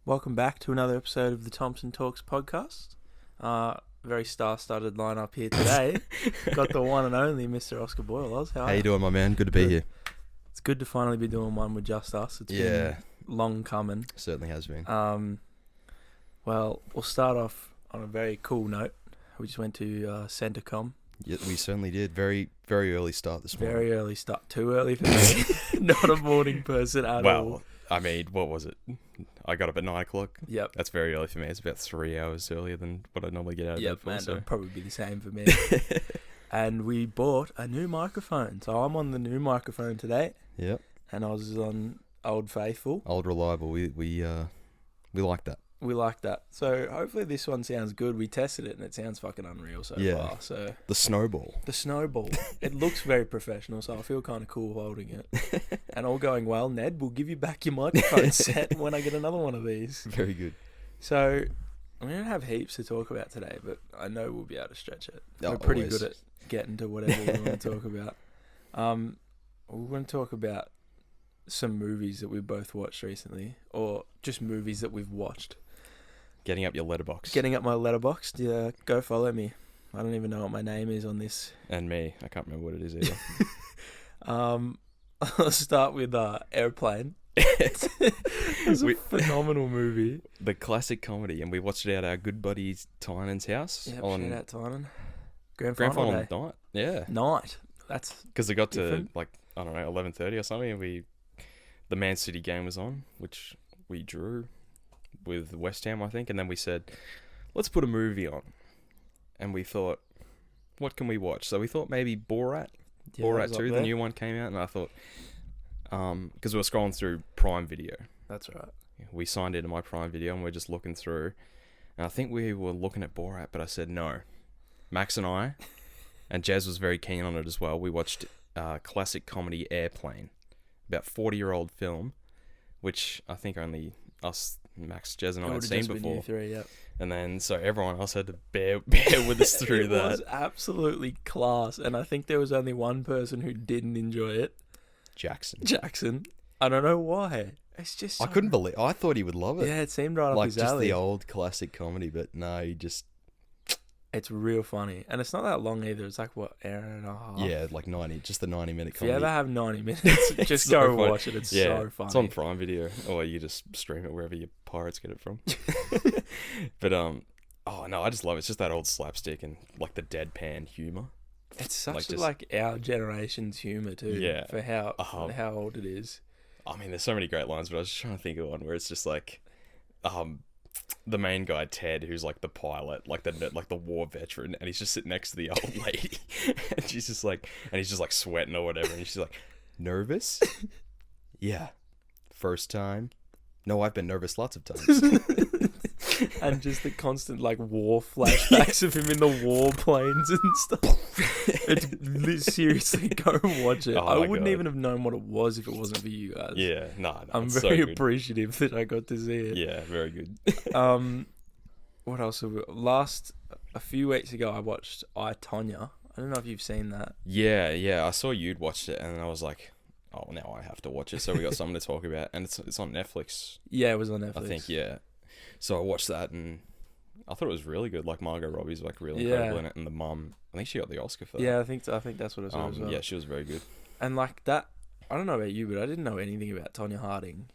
Welcome back to another episode of the Thompson Talks podcast. Very star-studded lineup here today. Got the one and only Mr. Oscar Boyle. Oz, How you doing, my man? Good to be here. It's good to finally be doing one with just us. It's been long coming. Certainly has been. Well, we'll start off on a very cool note. We just went to Centrecom. Yeah, we certainly did. Very, very early start this morning. Very early start. Too early for me. Not a morning person at all. Well, I mean, what was it? I got up at 9 o'clock. Yep. That's very early for me. It's about 3 hours earlier than what I normally get out of bed for. Man, So. it'll probably be the same for me. And we bought a new microphone. So I'm on the new microphone today. Yep. And I was on Old Faithful. Old reliable. We like that. We like that. So hopefully this one sounds good. We tested it and it sounds fucking unreal so far. So The snowball. the snowball. It looks very professional, so I feel kind of cool holding it. And all going well, Ned, we'll give you back your microphone set when I get another one of these. Very good. So we don't have heaps to talk about today, but I know we'll be able to stretch it. Oh, We're pretty always. good at getting to whatever we want to talk about. We're going to talk about some movies that we both watched recently, or just movies that we've watched. Getting up your letterbox. Getting up my letterbox. Yeah, go follow me. I don't even know what my name is on this. And me. I can't remember what it is either. I'll start with Airplane. It was a phenomenal movie. The classic comedy. And we watched it at our good buddy Tynan's house. Yeah, on shout out Tynan. Grand Grand final Final day. night. Yeah. Night. That's Because it got different. to, like, I don't know, 11:30 or something, and the Man City game was on, which we drew with West Ham, I think, and then we said, let's put a movie on. And we thought, what can we watch? So we thought maybe Borat. yeah, that was Borat up 2, the there. new one came out, and I thought, because we were scrolling through Prime Video. That's right. We signed into my Prime Video, and we're just looking through. And I think we were looking at Borat, but I said no. Max and I, and Jazz was very keen on it as well, we watched classic comedy Airplane, about 40-year-old film, which I think only us, Max, Jazz and I It had would've seen just been you before. three, yep. And then, so everyone else had to bear with us through It that. was absolutely class, and I think there was only one person who didn't enjoy it. Jackson. I don't know why. It's just I so- couldn't believe. I thought he would love it. Yeah, it seemed right up like his just alley. the old classic comedy, but no, he just It's real funny, and it's not that long either. It's like what, hour and a half. yeah, like 90, just the 90-minute If you comedy. ever have 90 minutes, just so go funny. watch it. It's Yeah, so funny. it's on Prime Video, or you just stream it wherever your pirates get it from. But oh no, I just love it. It's just that old slapstick and like the deadpan humor. It's such like, like, just- our generation's humor too. Yeah. For how old it is. I mean, there's so many great lines, but I was just trying to think of one where it's just like, the main guy Ted, who's like the pilot, like the war veteran, and he's just sitting next to the old lady, and she's just like, and he's just like sweating or whatever, and she's like, nervous? Yeah. First time? No, I've been nervous lots of times. And just the constant like war flashbacks of him in the war planes and stuff. Seriously, go watch it. Oh I my wouldn't God. even have known what it was if it wasn't for you guys. Yeah, no, I'm it's very so good. appreciative that I got to see it. Yeah, very good. What else have we... A few weeks ago I watched I, Tonya. I don't know if you've seen that. Yeah, I saw you'd watched it, and I was like, oh, now I have to watch it, so we got something to talk about, and it's on Netflix, Yeah, it was on Netflix. I think, yeah. So I watched that, and I thought it was really good. Like, Margot Robbie's like really incredible in it, and the mum, I think she got the Oscar for that. Yeah, I think that's what it was as well. Yeah, she was very good. And like that, I don't know about you, but I didn't know anything about Tonya Harding,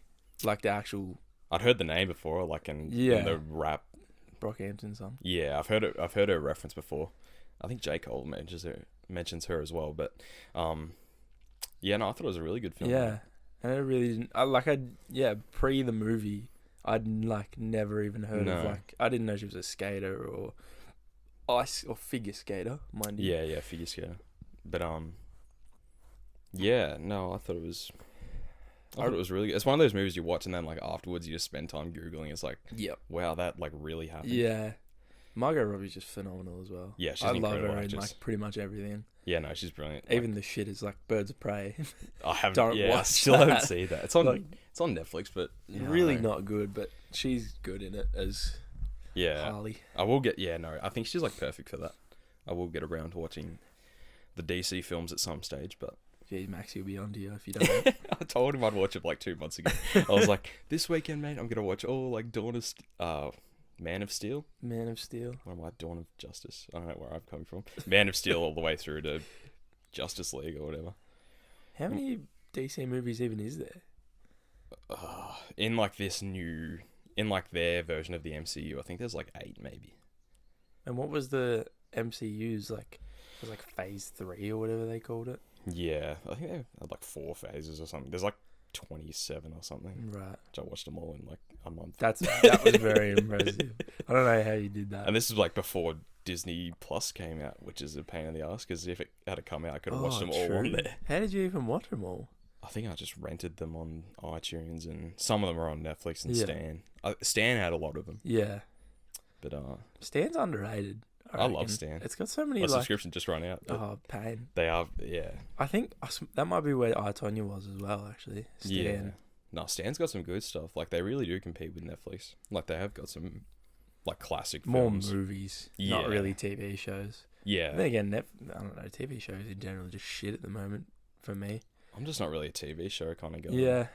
like the actual I'd heard the name before, like in the rap. Brockhampton song. Yeah, I've heard her reference before. I think J. Cole mentions her as well, but yeah, no, I thought it was a really good film. Yeah, and I really didn't. Pre the movie, I'd like never even heard of like I didn't know she was a skater or ice or figure skater, mind you. Yeah, figure skater. But yeah, no, I thought it was really good. It's one of those movies you watch and then like afterwards you just spend time googling. It's like, Yep. wow, that like really happened. Yeah. Margot Robbie's just phenomenal as well. Yeah, she's I an love her incredible in actress. like pretty much everything. Yeah, no, she's brilliant. Even the shit is like Birds of Prey. I haven't. don't Yeah, I watch still that. haven't seen that. It's on. Like, it's on Netflix, but really not good, but she's good in it as Yeah, Harley. I will get. Yeah, no, I think she's like perfect for that. I will get around to watching the DC films at some stage, but Geez, Maxie will be on to you if you don't. I told him I'd watch it like 2 months ago. I was like, this weekend, mate, I'm gonna watch all like Man of Steel. Man of Steel. What am I? Dawn of Justice. I don't know where I'm coming from. Man of Steel all the way through to Justice League or whatever. How many DC movies even is there? In like their version of the MCU, I think there's like 8 maybe. And what was the MCU's like? It was like Phase 3 or whatever they called it. Yeah, I think they had like 4 phases or something. There's like 27 or something. Right. Which I watched them all in like a month. That was very impressive. I don't know how you did that. And this is like before Disney Plus came out, which is a pain in the ass because if it had come out, I could have watched them all on there. How did you even watch them all? I think I just rented them on iTunes, and some of them are on Netflix and Yeah. Stan. Stan had a lot of them, Yeah. but Stan's underrated. I love Stan. It's got so many my like... subscription just ran out. Oh, pain. They are, yeah. I think that might be where iTonya was as well, actually. Stan. Yeah. No, Stan's got some good stuff. Like, they really do compete with Netflix. Like, they have got some, like, classic films. More movies, Yeah. not really TV shows. Yeah. Then again, I don't know, TV shows in general are just shit at the moment for me. I'm just not really a TV show kind of guy. Yeah.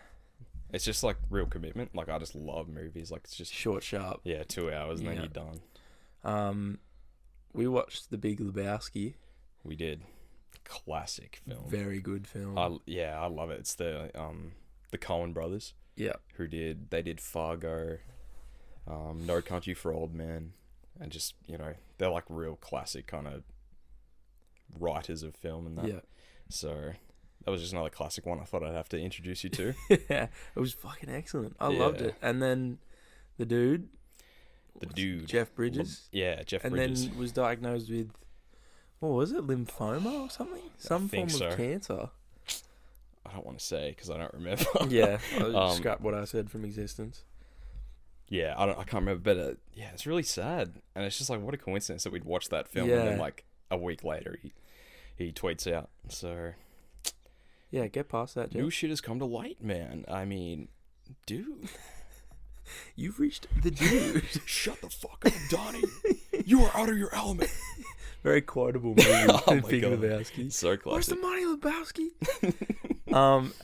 It's just, like, real commitment. Like, I just love movies. Like, it's just... Short, sharp. Yeah, 2 hours and then Yeah. you're done. We watched The Big Lebowski. We did. Classic film. Very good film. I love it. It's the Coen brothers. Yeah. They did Fargo, No Country for Old Men, and just, you know, they're like real classic kind of writers of film and that. Yeah. So that was just another classic one I thought I'd have to introduce you to. Yeah. It was fucking excellent. I loved it. And then the dude, Jeff Bridges. Jeff and Bridges. And then was diagnosed with, what was it, lymphoma or something? Some form of cancer. I don't want to say because I don't remember. Yeah, I'll scrap what I said from existence. Yeah, I can't remember, but yeah, it's really sad, and it's just like what a coincidence that we'd watched that film, and then like a week later he tweets out. So yeah, get past that, Jeff. New shit has come to light, man. I mean, dude, you've reached the dude. Shut the fuck up, Donnie. You are out of your element. Very quotable movie. Oh my Big God. Lebowski. So classic. Where's the money, Lebowski?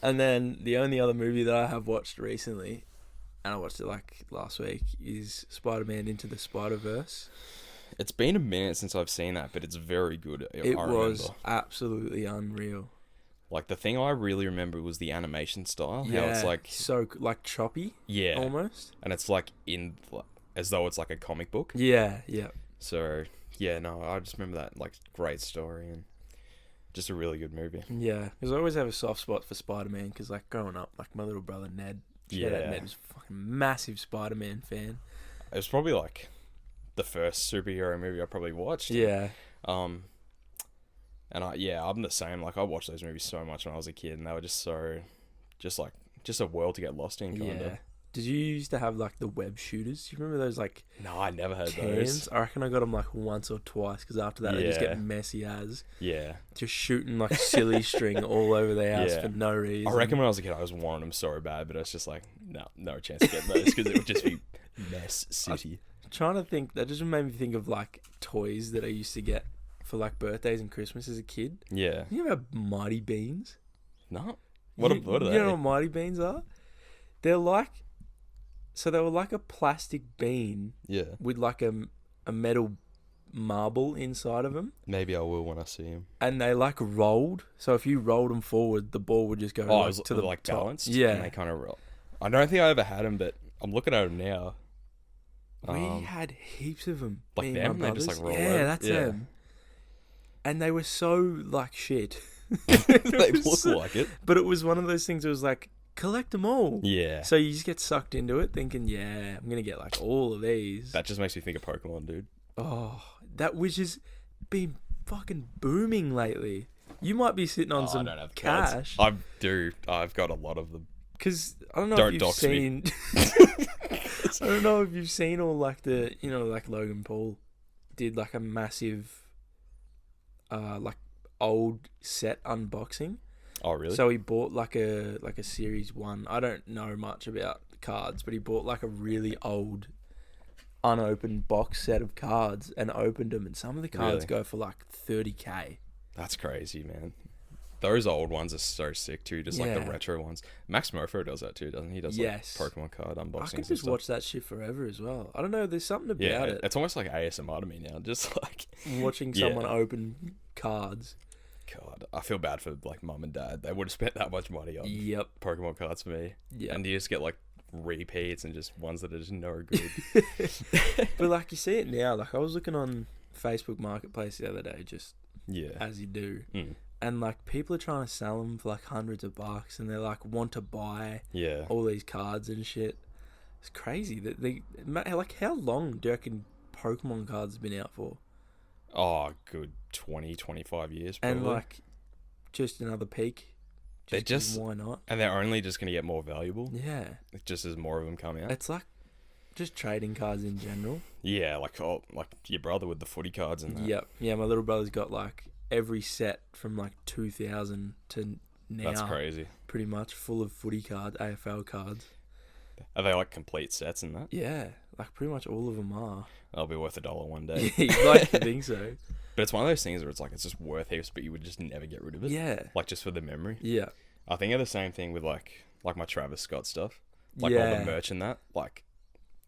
And then the only other movie that I have watched recently, and I watched it like last week, is Spider-Man Into the Spider-Verse. It's been a minute since I've seen that, but it's very good. It was absolutely unreal. Like, the thing I really remember was the animation style. Yeah, how it's like so like choppy. Yeah, almost. And it's like as though it's like a comic book. Yeah, yeah. So yeah, no, I just remember that like great story and just a really good movie. Yeah, because I always have a soft spot for Spider-Man because like growing up, like my little brother Ned, Ned was a fucking massive Spider-Man fan. It was probably like the first superhero movie I probably watched. Yeah. And I'm the same. Like, I watched those movies so much when I was a kid, and they were just so, just a world to get lost in, kind of. Yeah. Did you used to have like the web shooters? Do you remember those like? No, I never had cans? those. I reckon I got them like once or twice because after that they just get messy as. Yeah. Just shooting like silly string all over the house for no reason. I reckon when I was a kid I was wanting them so bad, but I was just like, no chance of getting those because it would just be mess city. I'm trying to think. That just made me think of like toys that I used to get for like birthdays and Christmas as a kid. Yeah. You ever have Mighty Beans? No. What are they? You know what Mighty Beans are? They're like... So they were like a plastic bean with like a metal marble inside of them. Maybe I will when I see him. And they like rolled. So if you rolled them forward, the ball would just go to the like top. balanced. Yeah. And they kind of roll. I don't think I ever had them, but I'm looking at them now. We had heaps of them. Like them? They just like roll Yeah, that's them. And they were so like shit. They look like it. But it was one of those things that was like, collect them all. Yeah. So you just get sucked into it thinking, yeah, I'm going to get like all of these. That just makes me think of Pokemon, dude. Oh, that which has been fucking booming lately. You might be sitting on some cash. I've got a lot of them. Because I don't know if you've seen... I don't know if you've seen all like the, you know, like Logan Paul did like a massive like old set unboxing. Oh, really? So he bought like a Series 1. I don't know much about cards, but he bought like a really old unopened box set of cards and opened them, and some of the cards go for like $30,000. That's crazy, man. those old ones are so sick too, just like the Yeah. retro ones. Max Mofo does that too, doesn't he? He does Yes. like Pokemon card unboxings. I could and just stuff. watch that shit forever as well. I don't know. There's something about Yeah, it. it's almost like ASMR to me now. Just like Watching Yeah. someone open cards. God, I feel bad for like mum and dad. They would have spent that much money on Yep. Pokemon cards for me, Yeah. and you just get like repeats and just ones that are just no good. But like you see it now. Like I was looking on Facebook Marketplace the other day, just Yeah. as you do, Mm. and like people are trying to sell them for like hundreds of bucks, and they're like want to buy Yeah. all these cards and shit. It's crazy that like how long do you reckon Pokemon cards have been out for? Oh, good 20, 25 years probably. And like just another peak. They're 'cause just- why not? And they're only just going to get more valuable, Yeah, just as more of them come out. it's like just trading cards in general. Yeah, like your brother with the footy cards and that. Yep. Yeah, my little brother's got like every set from like 2000 to now. That's crazy. Pretty much full of footy cards, AFL cards. Are they like complete sets and that? Yeah, like pretty much all of them are. That'll be worth $1 one day. Yeah, you'd like to think so. But it's one of those things where it's like it's just worth heaps, but you would just never get rid of it. Yeah. Like just for the memory. Yeah. I think of the same thing with like my Travis Scott stuff, like yeah. all the merch and that. Like,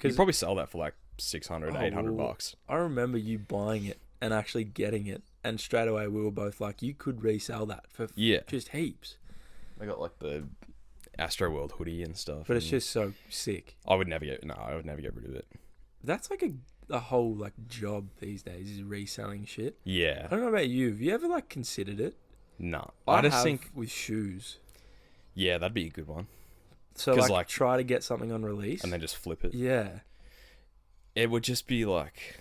you 'Cause- probably sell that for like 600, 800 well, bucks. I remember you buying it and actually getting it, and straight away we were both like, you could resell that for Yeah, just heaps. I got like the Astro World hoodie and stuff. But it's and just so sick. I would never get rid of it. That's like a whole like job these days, is reselling shit. Yeah, I don't know about you. Have you ever like considered it? nah. I just have think with shoes. yeah, that'd be a good one, So 'Cause, like try to get something on release. and then just flip it. Yeah. It would just be like,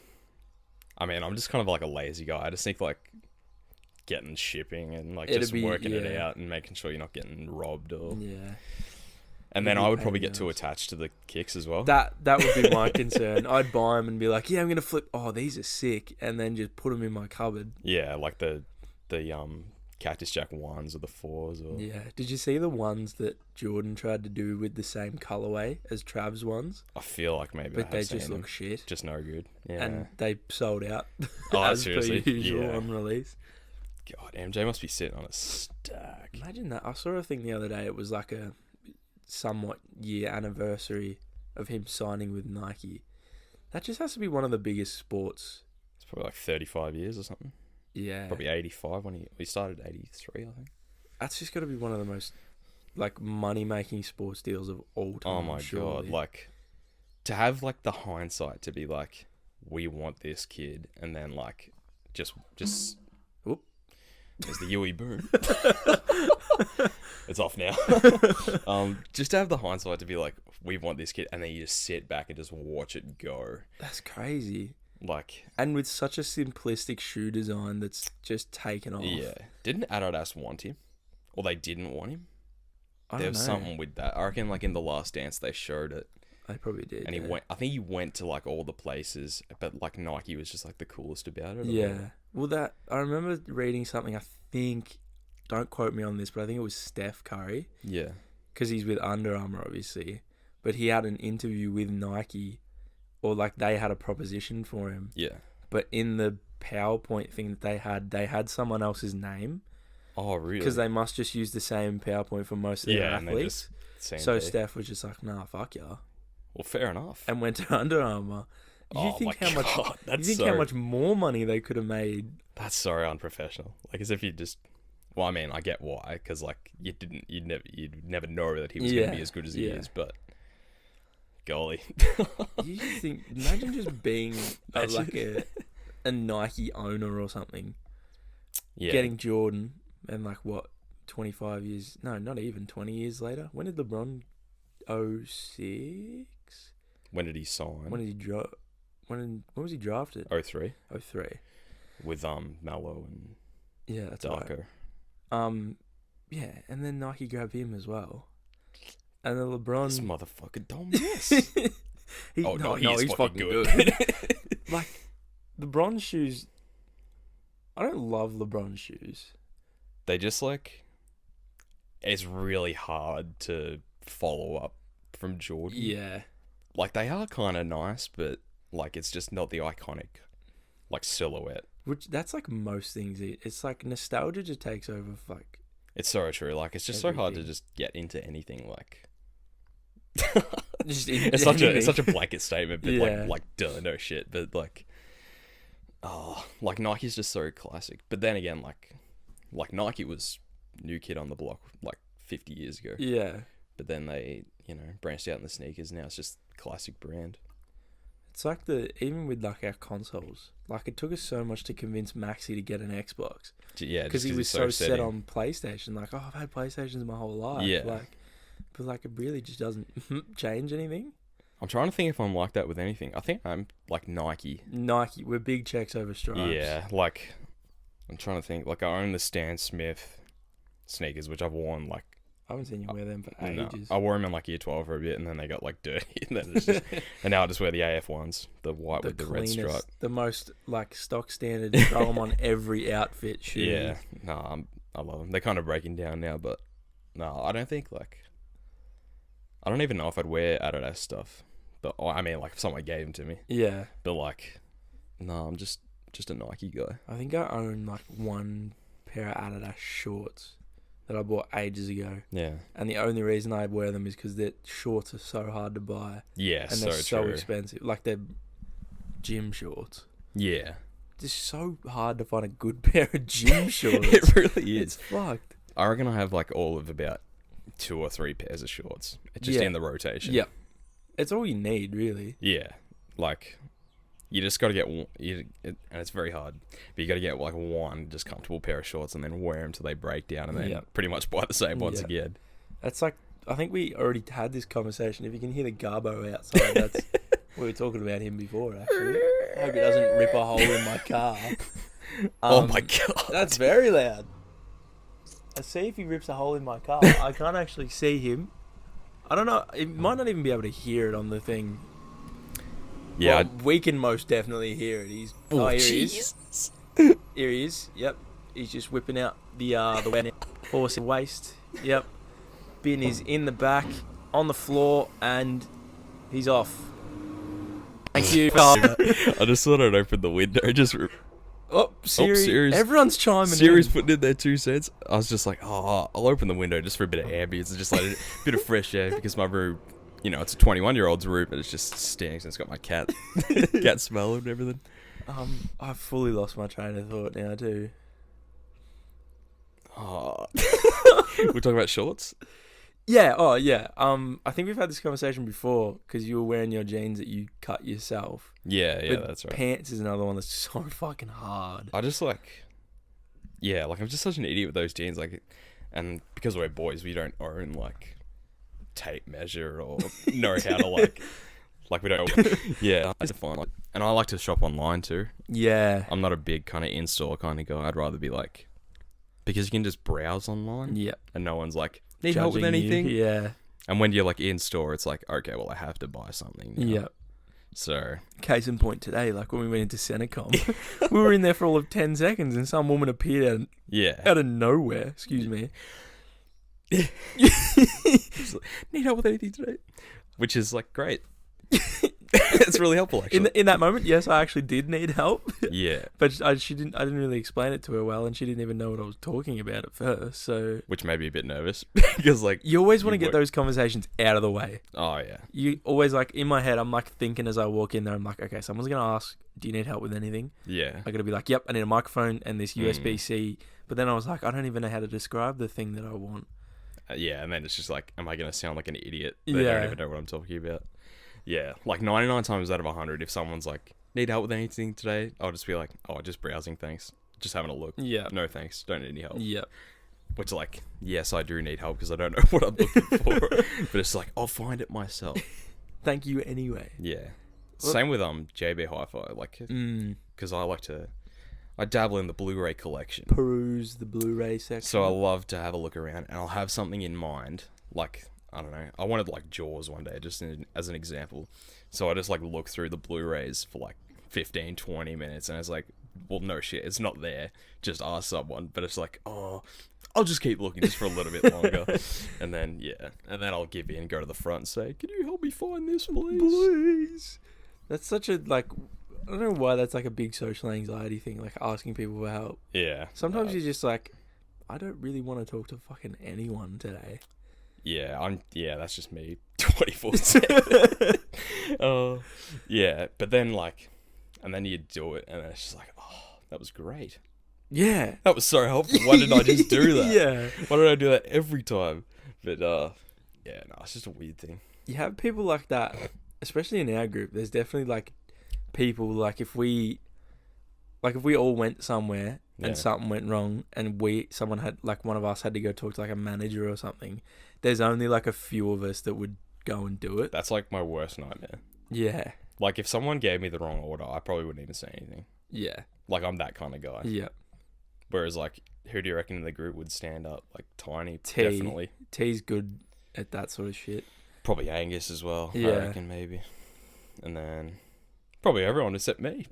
I mean, I'm just kind of like a lazy guy. I just think like getting shipping and like It'd just be- working it yeah. out and making sure you're not getting robbed or. Yeah. And It'd then be I a would pain probably in the get too ass. attached to the kicks as well. That would be my concern. I'd buy them and be like, yeah, I'm gonna flip. Oh, these are sick, and then just put them in my cupboard. Yeah, like the Cactus Jack 1s or the 4s or Yeah. Did you see the ones that Jordan tried to do with the same colorway as Trav's ones? I feel like maybe But I they have just seen look them. shit. Just no good. Yeah. And they sold out Oh, as seriously? per usual Yeah. on release. God, MJ must be sitting on a stack. Imagine that. I saw a thing the other day. It was like a somewhat year anniversary of him signing with Nike. That just has to be one of the biggest sports. It's probably like 35 years or something. Yeah. Probably 85 when he started 83, I think. That's just got to be one of the most like money making sports deals of all time. Oh my surely. god, like to have like the hindsight to be like, we want this kid, and then like just Whoop. there's the Yui boom. It's off now. Just to have the hindsight to be like, we want this kid, and then you just sit back and just watch it go. That's crazy. Like, And with such a simplistic shoe design that's just taken off. yeah, didn't Adidas want him, or they didn't want him? I There don't was know. something with that. I reckon, like in the Last Dance, they showed it, They probably did. and he yeah. went. I think he went to like all the places, but like Nike was just like the coolest about it. or- Yeah. Well, that I remember reading something. I think, don't quote me on this, but I think it was Steph Curry, yeah, because he's with Under Armour, obviously. But he had an interview with Nike, or like they had a proposition for him. yeah. But in the PowerPoint thing that they had someone else's name, Oh, really? because they must just use the same PowerPoint for most of their yeah, and they athletes. just same So day. Steph was just like, "Nah, fuck yeah," Well, fair enough. and went to Under Armour. You Oh think my how much? God, You that's think so, how much more money they could have made? That's so unprofessional. Like as if you just. Well, I mean, I get why, because like you'd never know that he was going to be as good as he is, but. Golly. You think? Imagine just being Imagine. a Nike owner or something, Yeah. getting Jordan, and like what, 25 years? No, not even 20 years later. When did LeBron? 06? When did he sign? When did he drop? When was he drafted? 03 03. with Mello and Yeah, that's right. Darko. Yeah, and then Nike grabbed him as well, and then This LeBron. motherfucker don't miss. He, Oh, no, he is he's fucking good. Like LeBron shoes. I don't love LeBron shoes. They just like. It's really hard to follow up from Jordan. Yeah. Like they are kind of nice, but like it's just not the iconic, like silhouette. Which that's like most things. It's like nostalgia just takes over. Like It's so true. Like, it's just so hard to just get into anything. Like, Just it's such a blanket statement, but Yeah. like, duh, no shit. But like, like Nike's just so classic. But then again, like Nike was new kid on the block like 50 years ago. Yeah. But then they, branched out in the sneakers. Now it's just classic brand. It's like even with like our consoles, like it took us so much to convince Maxi to get an Xbox. Yeah, because he was so set on PlayStation. Like, oh, I've had PlayStations my whole life. Yeah. But like it really just doesn't change anything. I'm trying to think if I'm like that with anything. I think I'm like Nike. Nike, we're big checks over stripes. Yeah, like I'm trying to think. Like I own the Stan Smith sneakers, which I've worn like. I haven't seen you wear them for ages. I wore them in like year 12 for a bit, and then they got like dirty, and then it's just, and now I just wear the AF ones, the white with the red stripe, the most like stock standard. Throw them on every outfit. Shoe. Yeah, no, I love them. They're kind of breaking down now, but no, I don't think like. I don't even know if I'd wear Adidas stuff, but I mean, like if someone gave them to me. Yeah. But like, no, I'm just a Nike guy. I think I own like one pair of Adidas shorts that I bought ages ago. Yeah. And the only reason I wear them is because their shorts are so hard to buy. Yeah, and they're so expensive. Like they're gym shorts. Yeah. It's so hard to find a good pair of gym shorts. It really is. It's fucked. I reckon I have like all of about 2 or 3 pairs of shorts. It's just in the rotation. Yeah. It's all you need, really. Yeah. Like, you just got to get one, and it's very hard, but you got to get like one just comfortable pair of shorts and then wear them till they break down and then pretty much buy the same ones again. That's like, I think we already had this conversation. If you can hear the Garbo outside, that's, we were talking about him before, actually. I hope he doesn't rip a hole in my car. Oh my God. That's very loud. Let's see if he rips a hole in my car. I can't actually see him. I don't know. It might not even be able to hear it on the thing. Yeah. Well, we can most definitely hear it. Here he is. Here he is. Yep. He's just whipping out the horse and waste. Yep. Bin is in the back, on the floor, and he's off. Thank you. I just thought I'd open the window. Just Siri. Everyone's chiming Siri's in. putting in their 2 cents. I was just like, I'll open the window just for a bit of ambience and just like a bit of fresh air because my room, it's a 21-year-old's room, but it's just stinks and it's got my cat smell and everything. I've fully lost my train of thought now too. We're talking about shorts? Yeah. Oh, yeah. I think we've had this conversation before because you were wearing your jeans that you cut yourself. Yeah, but that's right. Pants is another one that's so fucking hard. I just I'm just such an idiot with those jeans. Like, and because we're boys, we don't own like tape measure or know how to like we don't. Yeah, it's fine. And I like to shop online too. Yeah. I'm not a big kind of in-store kind of guy. I'd rather be like, because you can just browse online. Yeah. And no one's like, need help with anything? Yeah. And when you're like in store, it's like, okay, well, I have to buy something now. Yeah. So. Case in point today, like when we went into Centacom, we were in there for all of 10 seconds and some woman appeared out of nowhere. Excuse me. Like, need help with anything today? Which is like great. It's really helpful actually. In that moment, yes, I actually did need help. Yeah. But I didn't really explain it to her well, and she didn't even know what I was talking about at first. So which made me a bit nervous because like you always want to get those conversations out of the way. Oh yeah. You always like in my head, I'm like thinking as I walk in there, I'm like, okay, someone's gonna ask, do you need help with anything? Yeah. I gotta be like, yep, I need a microphone and this USB-C. But then I was like, I don't even know how to describe the thing that I want. Yeah, and then it's just like, am I gonna sound like an idiot? I don't even know what I'm talking about. Yeah, like 99 times out of 100, if someone's like, need help with anything today, I'll just be like, oh, just browsing, thanks. Just having a look. Yeah. No thanks, don't need any help. Yeah. Which like, yes, I do need help because I don't know what I'm looking for. But it's like, I'll find it myself. Thank you anyway. Yeah. Same with JB Hi-Fi, like, because I dabble in the Blu-ray collection. Peruse the Blu-ray section. So I love to have a look around and I'll have something in mind, like, I don't know. I wanted like Jaws one day, just as an example. So I just like look through the Blu-rays for like 15, 20 minutes, and it's like, well, no shit, it's not there. Just ask someone. But it's like, oh, I'll just keep looking just for a little bit longer, and then I'll give in, go to the front, and say, can you help me find this, please? Please. That's such a I don't know why that's like a big social anxiety thing, like asking people for help. Yeah. Sometimes you're just like, I don't really want to talk to fucking anyone today. Yeah, that's just me 24/7. Yeah, but then and then you do it and it's just like, oh, that was great. Yeah. That was so helpful. Why didn't I just do that? Yeah. Why did I do that every time? But yeah, no, it's just a weird thing. You have people like that, especially in our group. There's definitely people if we all went somewhere and something went wrong and someone had one of us had to go talk to a manager or something, there's only a few of us that would go and do it. That's my worst nightmare. Yeah. If someone gave me the wrong order, I probably wouldn't even say anything. Yeah. I'm that kind of guy. Yeah. Whereas who do you reckon in the group would stand up? Tiny, T. Definitely. T's good at that sort of shit. Probably Angus as well. Yeah. I reckon maybe. And then probably everyone except me.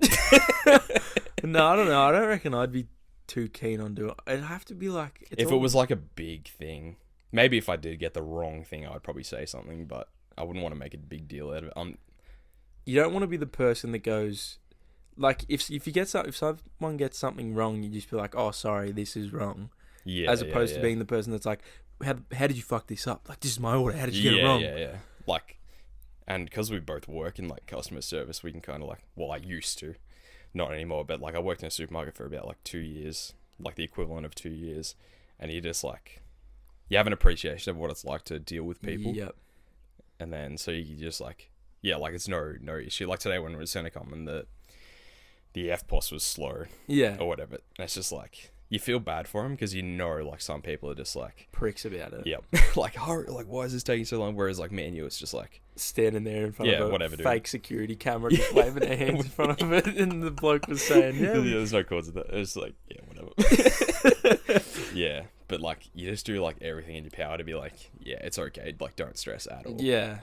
No, I don't know. I don't reckon I'd be too keen on doing it. It'd have to be if it was a big thing. Maybe if I did get the wrong thing, I'd probably say something, but I wouldn't want to make a big deal out of it. You don't want to be the person that goes, if you get if someone gets something wrong, you just be like, oh, sorry, this is wrong. Yeah. As opposed to being the person that's like, how did you fuck this up? This is my order. How did you get it wrong? Yeah. And because we both work in customer service, we can kind of I used to, not anymore, but I worked in a supermarket for about 2 years, the equivalent of 2 years, and you just you have an appreciation of what it's like to deal with people. Yep. And then so you just it's no issue. Today when we were at Senecom and the FPOS was slow. Yeah. Or whatever. And it's just you feel bad for them because some people are just pricks about it. Yep. Hurry, why is this taking so long? Whereas me and you, it's just standing there in front of a whatever, fake security camera, just waving their hands in front of it, and the bloke was saying, yeah, there's no cause of that. It's yeah, whatever. Yeah, but you just do everything in your power to be yeah, it's okay. Don't stress at all. Yeah.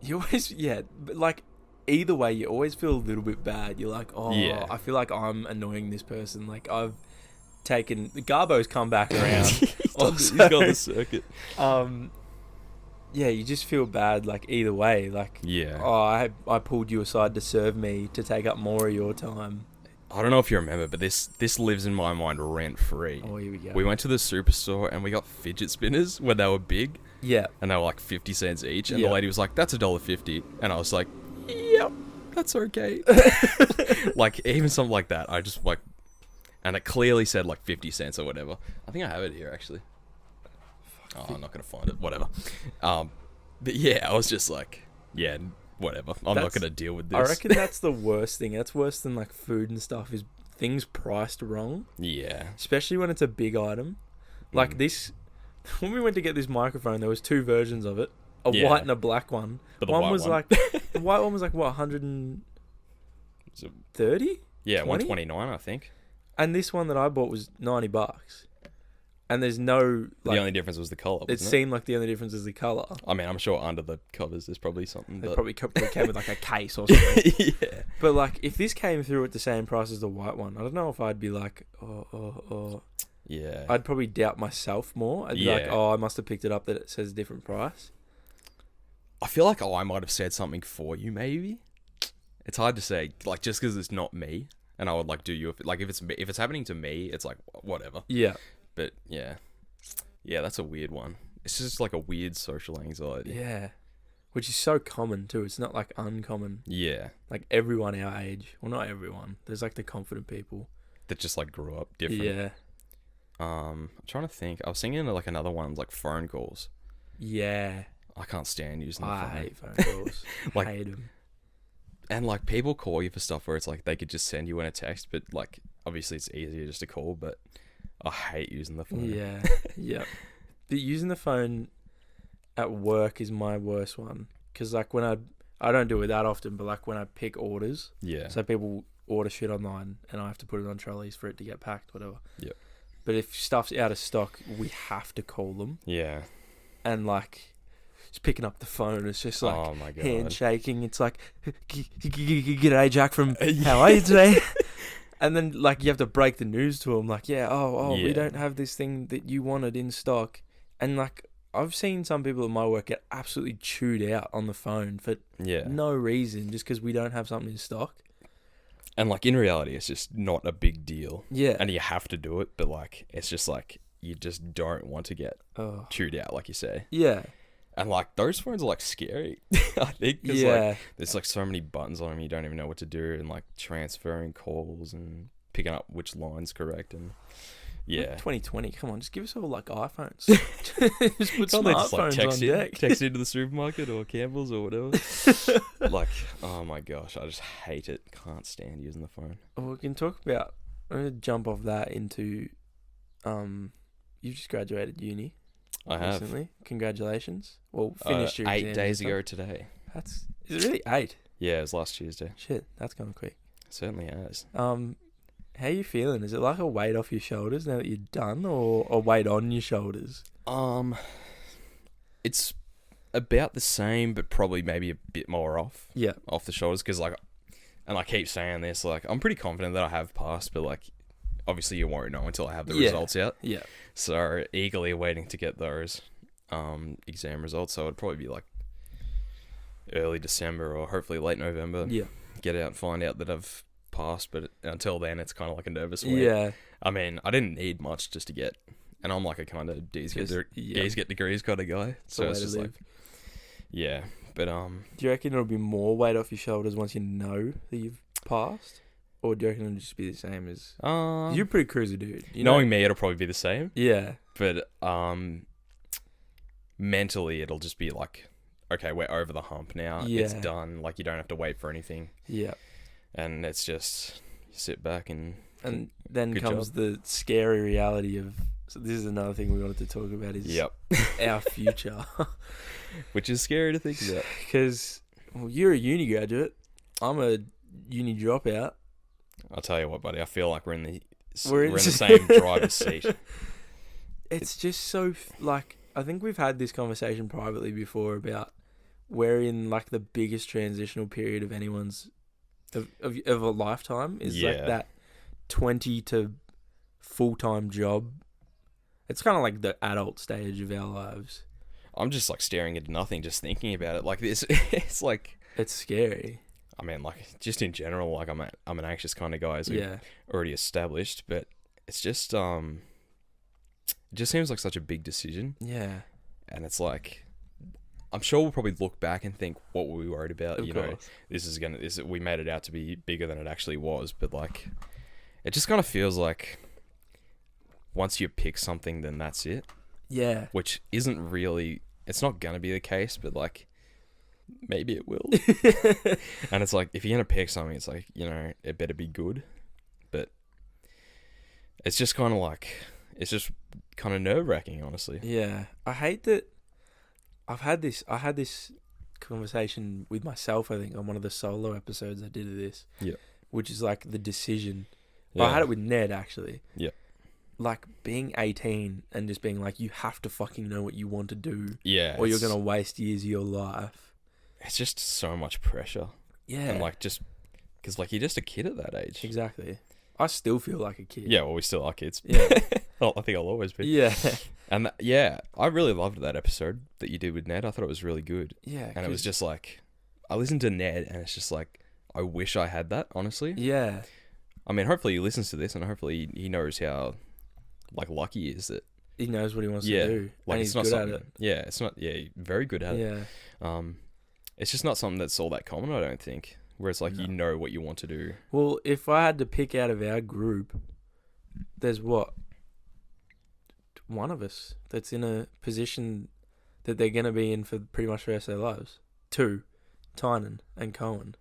You always, but either way, you always feel a little bit bad. You're yeah. I feel like I'm annoying this person. I've taken Garbo's come back around. He's got the circuit. Yeah, you just feel bad. Either way, yeah. Oh, I pulled you aside to serve me to take up more of your time. I don't know if you remember, but this lives in my mind rent free. Oh, here we go. We went to the superstore and we got fidget spinners when they were big. Yeah. And they were 50 cents each, and the lady was like, "That's $1.50," and I was like, "Yep, that's okay." Even something like that, I just and it clearly said 50 cents or whatever. I think I have it here actually. Oh, I'm not gonna find it. Whatever. But yeah, I was just yeah, whatever. I'm not gonna deal with this. I reckon that's the worst thing. That's worse than food and stuff. Is things priced wrong. Yeah. Especially when it's a big item, this. When we went to get this microphone, there was two versions of it, a white and a black one. But one was the white one was what, 130? Yeah, 20? 129, I think. And this one that I bought was $90. And there's no the only difference was the color. It seemed like the only difference is the color. I mean, I'm sure under the covers there's probably something. They probably came with a case or something. Yeah. But if this came through at the same price as the white one, I don't know if I'd be oh. Yeah. I'd probably doubt myself more. I'd be I must have picked it up that it says a different price. I feel like I might have said something for you, maybe. It's hard to say, just because it's not me, and I would do you if it's happening to me, it's whatever. Yeah. But yeah, that's a weird one. It's just a weird social anxiety. Yeah, which is so common too. It's not uncommon. Yeah. Everyone our age, well, not everyone. There's the confident people that just grew up different. Yeah. I'm trying to think. I was thinking of another one, phone calls. Yeah. I can't stand using the phone. I hate phone calls. I hate them. And people call you for stuff where it's they could just send you in a text, but obviously it's easier just to call, but I hate using the phone. Yeah. Yeah. But using the phone at work is my worst one. Because when I don't do it that often, but when I pick orders. Yeah. So people order shit online and I have to put it on trolleys for it to get packed, whatever. Yep. But if stuff's out of stock, we have to call them. Yeah. And just picking up the phone, it's just oh my God. handshaking. It's g'day Jack from how are you today? And then you have to break the news to them. We don't have this thing that you wanted in stock. And I've seen some people at my work get absolutely chewed out on the phone for no reason, just because we don't have something in stock. And in reality, it's just not a big deal. Yeah. And you have to do it, but it's just you just don't want to get Oh. chewed out, like you say. Yeah. And like those phones are like scary, I think, because like there's like so many buttons on them, you don't even know what to do, and like transferring calls and picking up which line's correct, and yeah. 2020, come on, just give us all like iPhones. Just put Can't they just like smartphones on deck. text into the supermarket or Campbell's or whatever? Like, oh my gosh, I just hate it. Can't stand using the phone. Well, we can talk about. I'm gonna jump off that into, you've just graduated uni. I have. Recently. Congratulations. Well, finished your 8 days ago today. Is it really 8? Yeah, it was last Tuesday. Shit, that's gone quick. It certainly has. How are you feeling? Is it like a weight off your shoulders now that you're done, or a weight on your shoulders? It's about the same, but probably maybe a bit more off. Yeah. Off the shoulders, because like, and I keep saying this, like, I'm pretty confident that I have passed, but like, obviously you won't know until I have the results out. Yeah. So eagerly waiting to get those exam results. So it'd probably be like early December or hopefully late November. Yeah. Get out and find out that I've passed, but until then it's kind of like a nervous wait. Yeah. I mean, I didn't need much just to get, and I'm like a kind of D's get degrees kind of guy. So it's just like, yeah. But do you reckon it'll be more weight off your shoulders once you know that you've passed? Or do you reckon it'll just be the same as... you're a pretty cruiser dude. Knowing me, it'll probably be the same. Yeah. But mentally, it'll just be like, okay, we're over the hump now. Yeah. It's done. Like, you don't have to wait for anything. Yeah. And it's just, you sit back and... And then comes the scary reality of... So this is another thing we wanted to talk about is our future. Which is scary to think about. Because, well, you're a uni graduate. I'm a uni dropout. I'll tell you what, buddy. I feel like we're in the same driver's seat. It's just so like, I think we've had this conversation privately before about we're in like the biggest transitional period of anyone's of a lifetime is like that 20 to full-time job. It's kind of like the adult stage of our lives. I'm just like staring into nothing, just thinking about it. Like this, it's like it's scary. I mean, like, just in general, like, I'm an anxious kind of guy, as we've already established, but it's just, it just seems like such a big decision. Yeah. And it's like, I'm sure we'll probably look back and think, what were we worried about? Of course. Know, we made it out to be bigger than it actually was, but, like, it just kind of feels like once you pick something, then that's it. Yeah. Which isn't really, it's not going to be the case, but, like, maybe it will. And it's like, if you're going to pick something, it's like, it better be good. But it's just kind of like, it's just kind of nerve-wracking, honestly. Yeah. I hate that I had this conversation with myself, I think, on one of the solo episodes I did of this. Yeah. Which is like the decision. But I had it with Ned, actually. Yeah. Like being 18 and just being like, you have to fucking know what you want to do. Yeah. Or you're going to waste years of your life. It's just so much pressure. Yeah. And like, just because like you're just a kid at that age. Exactly. I still feel like a kid. Yeah, well, we still are kids. Yeah. Well, I think I'll always be. Yeah. And I really loved that episode that you did with Ned. I thought it was really good. Yeah. And it was just like, I listened to Ned and it's just like, I wish I had that, honestly. Yeah. I mean, hopefully he listens to this and hopefully he knows how like lucky he is that he knows what he wants to do. Like and it's he's not good something, at it. Yeah, it's not. Yeah, very good at it. Yeah. It's just not something that's all that common, I don't think. Where it's like you know what you want to do. Well, if I had to pick out of our group, there's one of us that's in a position that they're going to be in for pretty much the rest of their lives. 2, Tynan and Cohen.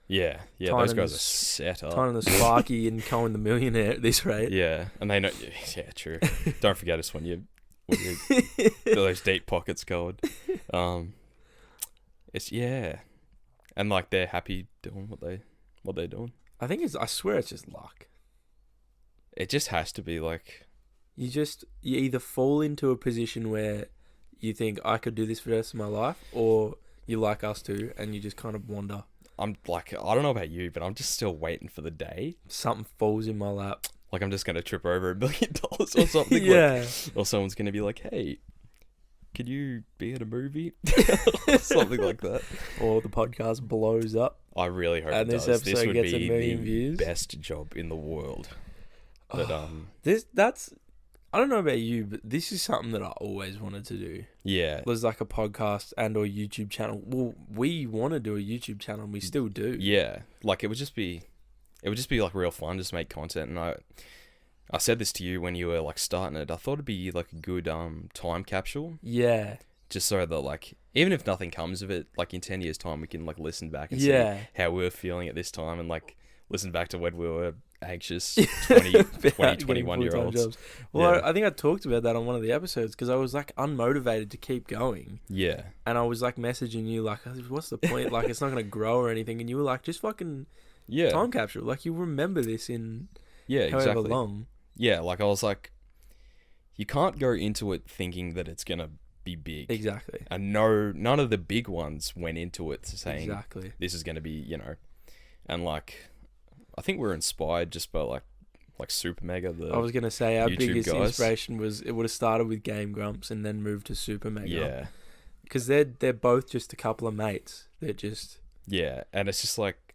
Yeah, those guys are set up. Tynan the Sparky and Cohen the millionaire at this rate. Yeah, and they know. Yeah, true. Don't forget us when you those deep pockets going. It's and like they're happy doing what they're doing. I swear it's just luck. It just has to be like you either fall into a position where you think I could do this for the rest of my life, or you like us to, and you just kind of wander. I'm like, I don't know about you, but I'm just still waiting for the day something falls in my lap. Like I'm just gonna trip over $1 million or something. Yeah. Or someone's gonna be like, "Hey, could you be at a movie?" Or something like that. Or the podcast blows up. I really hope and it does. This episode this would gets be 1 million the views. Best job in the world. But that's. I don't know about you, but this is something that I always wanted to do. Yeah. There's like a podcast and or YouTube channel. Well, we want to do a YouTube channel and we still do. Yeah. Like it would just be like real fun just to make content. And I said this to you when you were like starting it. I thought it'd be like a good time capsule. Yeah. Just so that like, even if nothing comes of it, like in 10 years time, we can like listen back and Yeah. see how we were feeling at this time and like listen back to when we were anxious 20, 21-year-olds. Jobs. Well, Yeah. I think I talked about that on one of the episodes because I was like unmotivated to keep going. Yeah. And I was like messaging you like, what's the point? Like it's not going to grow or anything. And you were like, just fucking time capsule. Like you remember this in however exactly. long. Yeah, like I was like, you can't go into it thinking that it's going to be big. Exactly. And none of the big ones went into it saying, exactly, this is going to be, and like, I think we're inspired just by like Super Mega. I was going to say our YouTube biggest guys. inspiration was it would have started with Game Grumps and then moved to Super Mega. Yeah. Because they're both just a couple of mates. They're just... Yeah, and it's just like,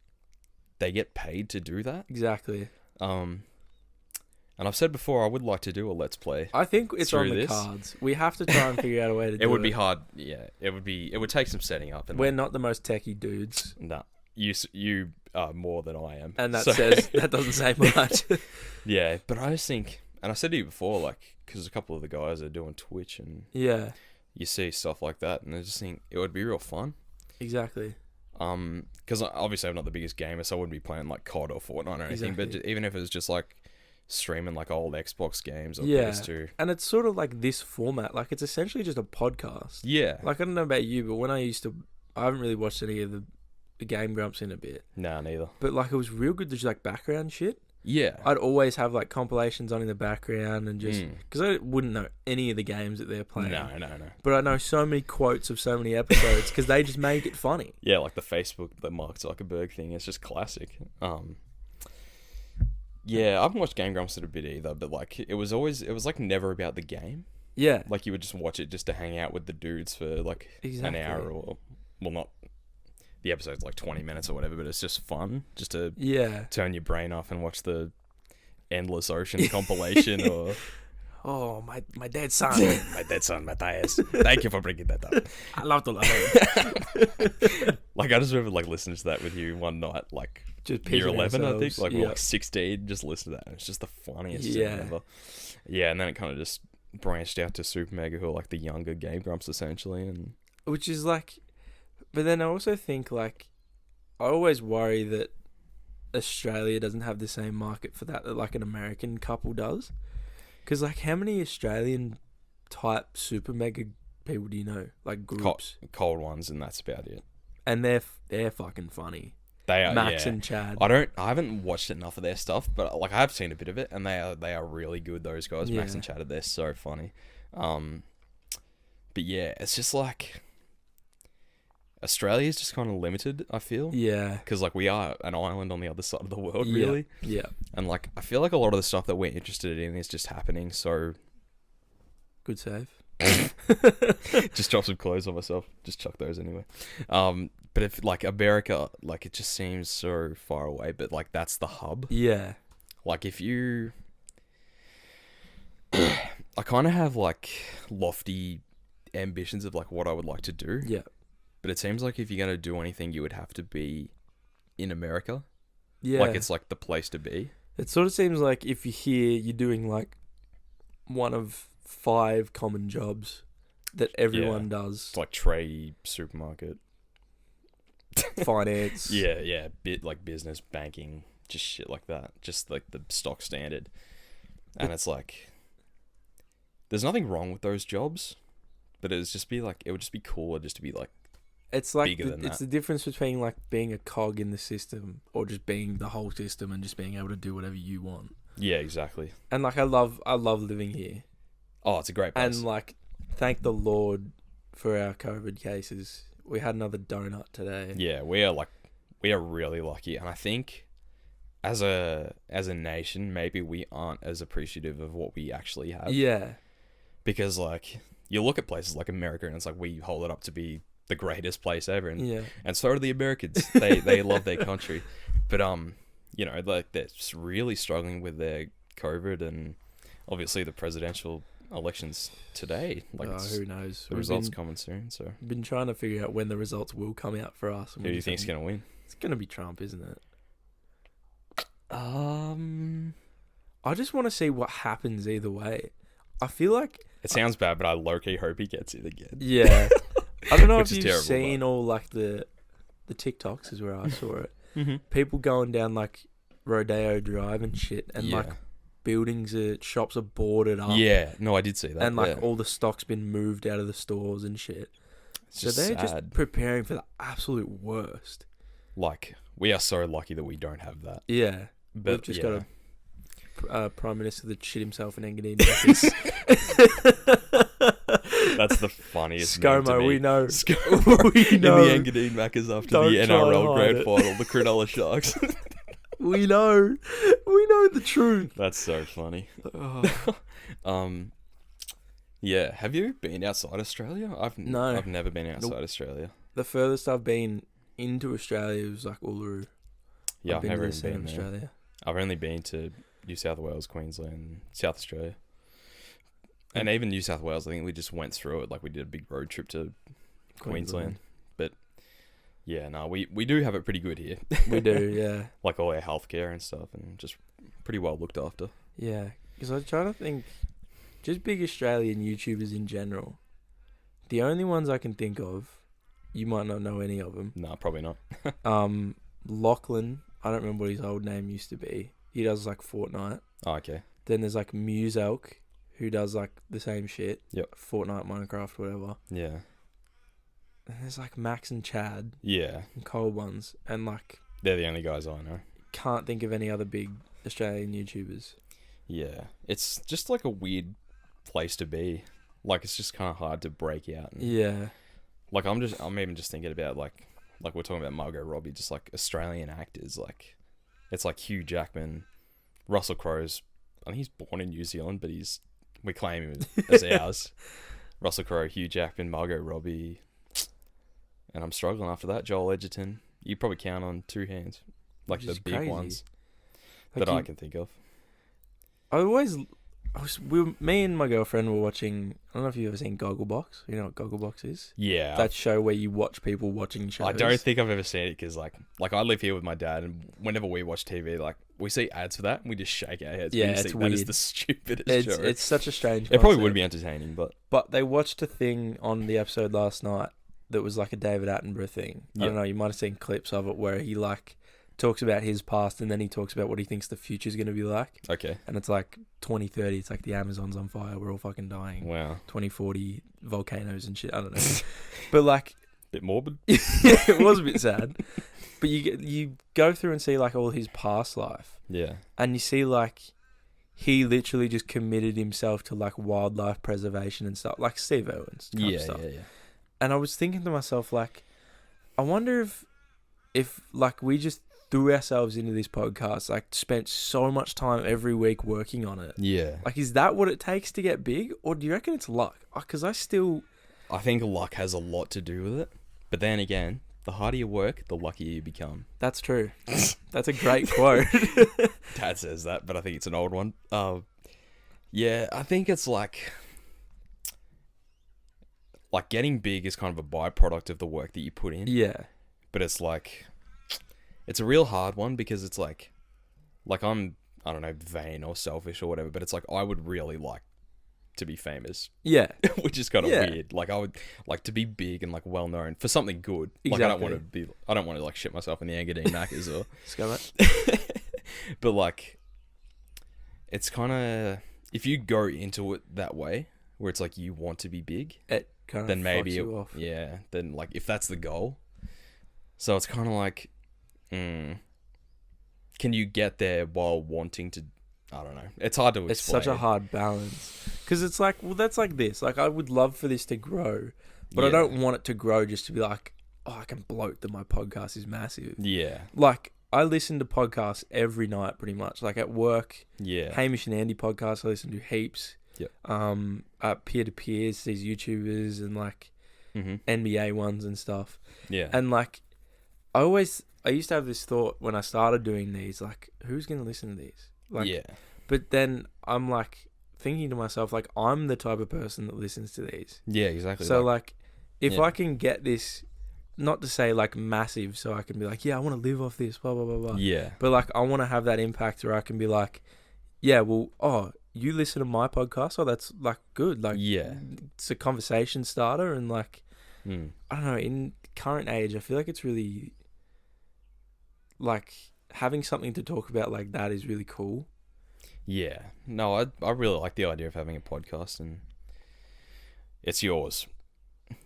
they get paid to do that. Exactly. And I've said before, I would like to do a Let's Play. I think it's on the this. cards. We have to try and figure out a way to do it. It would be hard. Yeah, it would take some setting up. And we're not the most techie dudes. No, you are more than I am. And that doesn't say much. Yeah, but I just think, and I said to you before, like, because a couple of the guys are doing Twitch and yeah, you see stuff like that, and I just think it would be real fun. Exactly. Because obviously I'm not the biggest gamer, so I wouldn't be playing like COD or Fortnite or anything. Exactly. But even if it was just like streaming like old Xbox games or yeah. PS2. And it's sort of like this format. Like it's essentially just a podcast. Yeah. Like I don't know about you, but when I haven't really watched any of the Game Grumps in a bit. Nah, neither. But like it was real good to just like background shit. Yeah. I'd always have like compilations on in the background and just because I wouldn't know any of the games that they're playing. No. But I know so many quotes of so many episodes because they just make it funny. Yeah, like the Mark Zuckerberg thing. It's just classic. Yeah, I haven't watched Game Grumps in a bit either, but like it was like never about the game. Yeah. Like you would just watch it just to hang out with the dudes for like an hour or, well, not. The episode's like 20 minutes or whatever, but it's just fun just to turn your brain off and watch the Endless Ocean compilation or... Oh, my dead son. My dead son, Matthias. Thank you for bringing that up. I love to love it. Like, I just remember like listening to that with you one night, like just year 11, I think. Like, yeah. we're like 16, just listen to that. And it's just the funniest thing ever. Yeah, and then it kind of just branched out to Super Mega, who are like the younger Game Grumps, essentially. And which is like... But then I also think, like, I always worry that Australia doesn't have the same market for that like an American couple does. Because, like, how many Australian-type Super Mega people do you know? Like, groups? Cold ones, and that's about it. And they're fucking funny. They are, Max and Chad. I haven't watched enough of their stuff, but, like, I have seen a bit of it, and they are really good, those guys. Yeah. Max and Chad, they're so funny. But, yeah, it's just, like... Australia's just kind of limited, I feel. Yeah. Because, like, we are an island on the other side of the world, really. Yeah. And, like, I feel like a lot of the stuff that we're interested in is just happening, so... Good save. Just drop some clothes on myself. Just chuck those anyway. But if, like, America, like, it just seems so far away, but, like, that's the hub. Yeah. Like, if you... I kind of have, like, lofty ambitions of, like, what I would like to do. Yeah. But it seems like if you're going to do anything, you would have to be in America. Yeah. Like, it's like the place to be. It sort of seems like if you're here, you're doing like one of 5 common jobs that everyone does. It's like tradie, supermarket. Finance. Yeah. Bit like business, banking, just shit like that. Just like the stock standard. And it's like, there's nothing wrong with those jobs, but it would just be cooler just to be like, it's like it's the difference between like being a cog in the system or just being the whole system and just being able to do whatever you want. Yeah, exactly. And like I love living here. Oh, it's a great place. And like, thank the Lord for our COVID cases. We had another donut today. Yeah, we are really lucky, and I think as a nation, maybe we aren't as appreciative of what we actually have. Yeah. Because like you look at places like America and it's like we hold it up to be the greatest place ever, and so do the Americans. They love their country, but you know, like they're just really struggling with their COVID, and obviously the presidential elections today. Like, who knows? The results coming soon. So been trying to figure out when the results will come out for us. Who do you think's going to win? It's going to be Trump, isn't it? I just want to see what happens either way. I feel like it sounds bad, but I low-key hope he gets it again. Yeah. I don't know if Which is you've terrible, seen all like the TikToks is where I saw it. Mm-hmm. People going down like Rodeo Drive and shit, and like buildings, shops are boarded up. Yeah, no, I did see that. And like all the stock's been moved out of the stores and shit. So they're sad. just preparing for the absolute worst. Like, we are so lucky that we don't have that. Yeah. But we've just got a prime minister that shit himself in Engadine. That's the funniest ScoMo, we know. We know. In the Engadine Maccas after Don't the try NRL and Grand hide it. Final, the Cronulla Sharks. We know the truth. That's so funny. Oh. Yeah. Have you been outside Australia? I've never been outside Australia. The furthest I've been into Australia was like Uluru. Yeah, I've never even been there. Australia. I've only been to New South Wales, Queensland, South Australia. And even New South Wales, I think we just went through it. Like, we did a big road trip to Queensland. But yeah, no, we do have it pretty good here. We do, yeah. Like all our healthcare and stuff, and just pretty well looked after. Yeah, because I'm trying to think, just big Australian YouTubers in general. The only ones I can think of, you might not know any of them. No, probably not. Lachlan, I don't remember what his old name used to be. He does like Fortnite. Oh, okay. Then there's like Muselk, who does like the same shit. Yep. Fortnite, Minecraft, whatever. Yeah. And there's like Max and Chad. Yeah. And cold ones. And like... They're the only guys I know. Can't think of any other big Australian YouTubers. Yeah. It's just like a weird place to be. Like, it's just kind of hard to break out. And, yeah. Like, I'm even just thinking about like we're talking about Margot Robbie, just like Australian actors. Like, it's like Hugh Jackman, Russell Crowe's, I think he's born in New Zealand, but we claim him as ours. Russell Crowe, Hugh Jackman, Margot Robbie, and I'm struggling after that. Joel Edgerton. You probably count on two hands, like the big crazy. Ones like that I can think of. Me and my girlfriend were watching, I don't know if you've ever seen Gogglebox. You know what Gogglebox is? Yeah. That show where you watch people watching shows. I don't think I've ever seen it because like I live here with my dad, and whenever we watch TV, like we see ads for that and we just shake our heads. Yeah, we just it's think weird. that is the stupidest show. It's such a strange It probably concept. would be entertaining, But they watched a thing on the episode last night that was like a David Attenborough thing. I don't know, you might have seen clips of it where he like talks about his past and then he talks about what he thinks the future's going to be like. Okay. And it's like 2030, it's like the Amazon's on fire, we're all fucking dying. Wow. 2040, volcanoes and shit, I don't know. But like... Bit morbid. Yeah, it was a bit sad. But you go through and see like all his past life. Yeah. And you see like he literally just committed himself to like wildlife preservation and stuff, like Steve Irwin's kind of stuff. Yeah. And I was thinking to myself, like, I wonder if like we just threw ourselves into this podcast, like spent so much time every week working on it. Yeah. Like, is that what it takes to get big? Or do you reckon it's luck? Because I think luck has a lot to do with it. But then again, the harder you work, the luckier you become. That's true. That's a great quote. Dad says that, but I think it's an old one. Yeah, I think it's like getting big is kind of a byproduct of the work that you put in. Yeah. But it's like, it's a real hard one because it's like I'm, I don't know, vain or selfish or whatever, but it's like I would really like to be famous. Yeah. Which is kind of weird. Like, I would like to be big and like well known for something good. Exactly. Like, I don't want to like shit myself in the Engadine Maccas or but like, it's kind of, if you go into it that way where it's like you want to be big, it kind of then maybe you off. Yeah, then like if that's the goal, so it's kind of like, can you get there while wanting to? I don't know. It's hard to explain. It's such a hard balance because it's like, well, that's like this. Like, I would love for this to grow, but I don't want it to grow just to be like, oh, I can bloat that my podcast is massive. Yeah. Like, I listen to podcasts every night pretty much. Like at work, Hamish and Andy podcasts I listen to heaps. Yep. Peer-to-peers, these YouTubers and like NBA ones and stuff. Yeah. And like, I used to have this thought when I started doing these, like, who's going to listen to these? Like, yeah. But then I'm like thinking to myself, like, I'm the type of person that listens to these. Yeah, exactly. So, like, if I can get this, not to say, like, massive, so I can be like, yeah, I want to live off this, blah, blah, blah, blah. Yeah. But, like, I want to have that impact where I can be like, yeah, well, oh, you listen to my podcast? Oh, that's, like, good. Like, yeah. It's a conversation starter. And, like, Mm. I don't know, in current age, I feel like it's really, like, having something to talk about like that is really cool. Yeah. No, I really like the idea of having a podcast, and it's yours.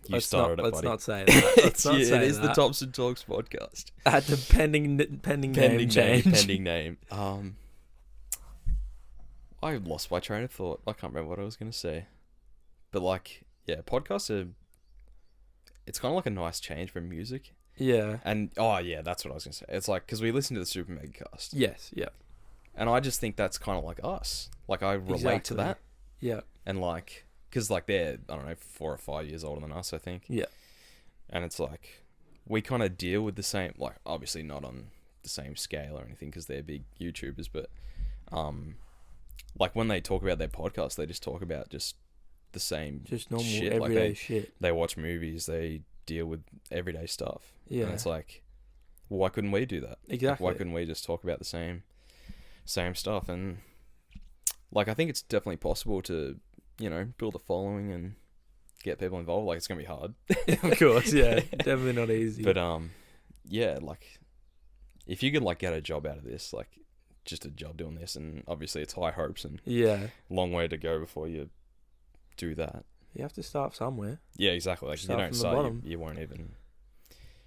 You started it, buddy. Let's not say that. Let's not say it is that. the Thompson Talks podcast. At the pending name change. Pending name. I lost my train of thought. I can't remember what I was going to say. But, like, yeah, podcasts are... It's kind of like a nice change from music. Yeah. And, oh, yeah, that's what I was going to say. It's like, because we listen to the Super Megacast. Yes, yeah. And I just think that's kind of like us. Like, I relate to that. Yeah. And, like, because, like, they're, I don't know, 4 or 5 years older than us, I think. Yeah. And it's like, we kind of deal with the same, like, obviously not on the same scale or anything because they're big YouTubers, but, like, when they talk about their podcast, they just talk about just the same just normal shit. everyday like shit. They watch movies, they deal with everyday stuff. Yeah. And it's like, well, why couldn't we do that? Exactly. Like, why couldn't we just talk about the same stuff? And, like, I think it's definitely possible to, you know, build a following and get people involved. Like, it's going to be hard. Of course, yeah. Definitely not easy. But, yeah, like, if you could, like, get a job out of this, like, just a job doing this, and obviously it's high hopes and long way to go before you do that. You have to start somewhere. Yeah, exactly. Like, if you don't start, you won't even...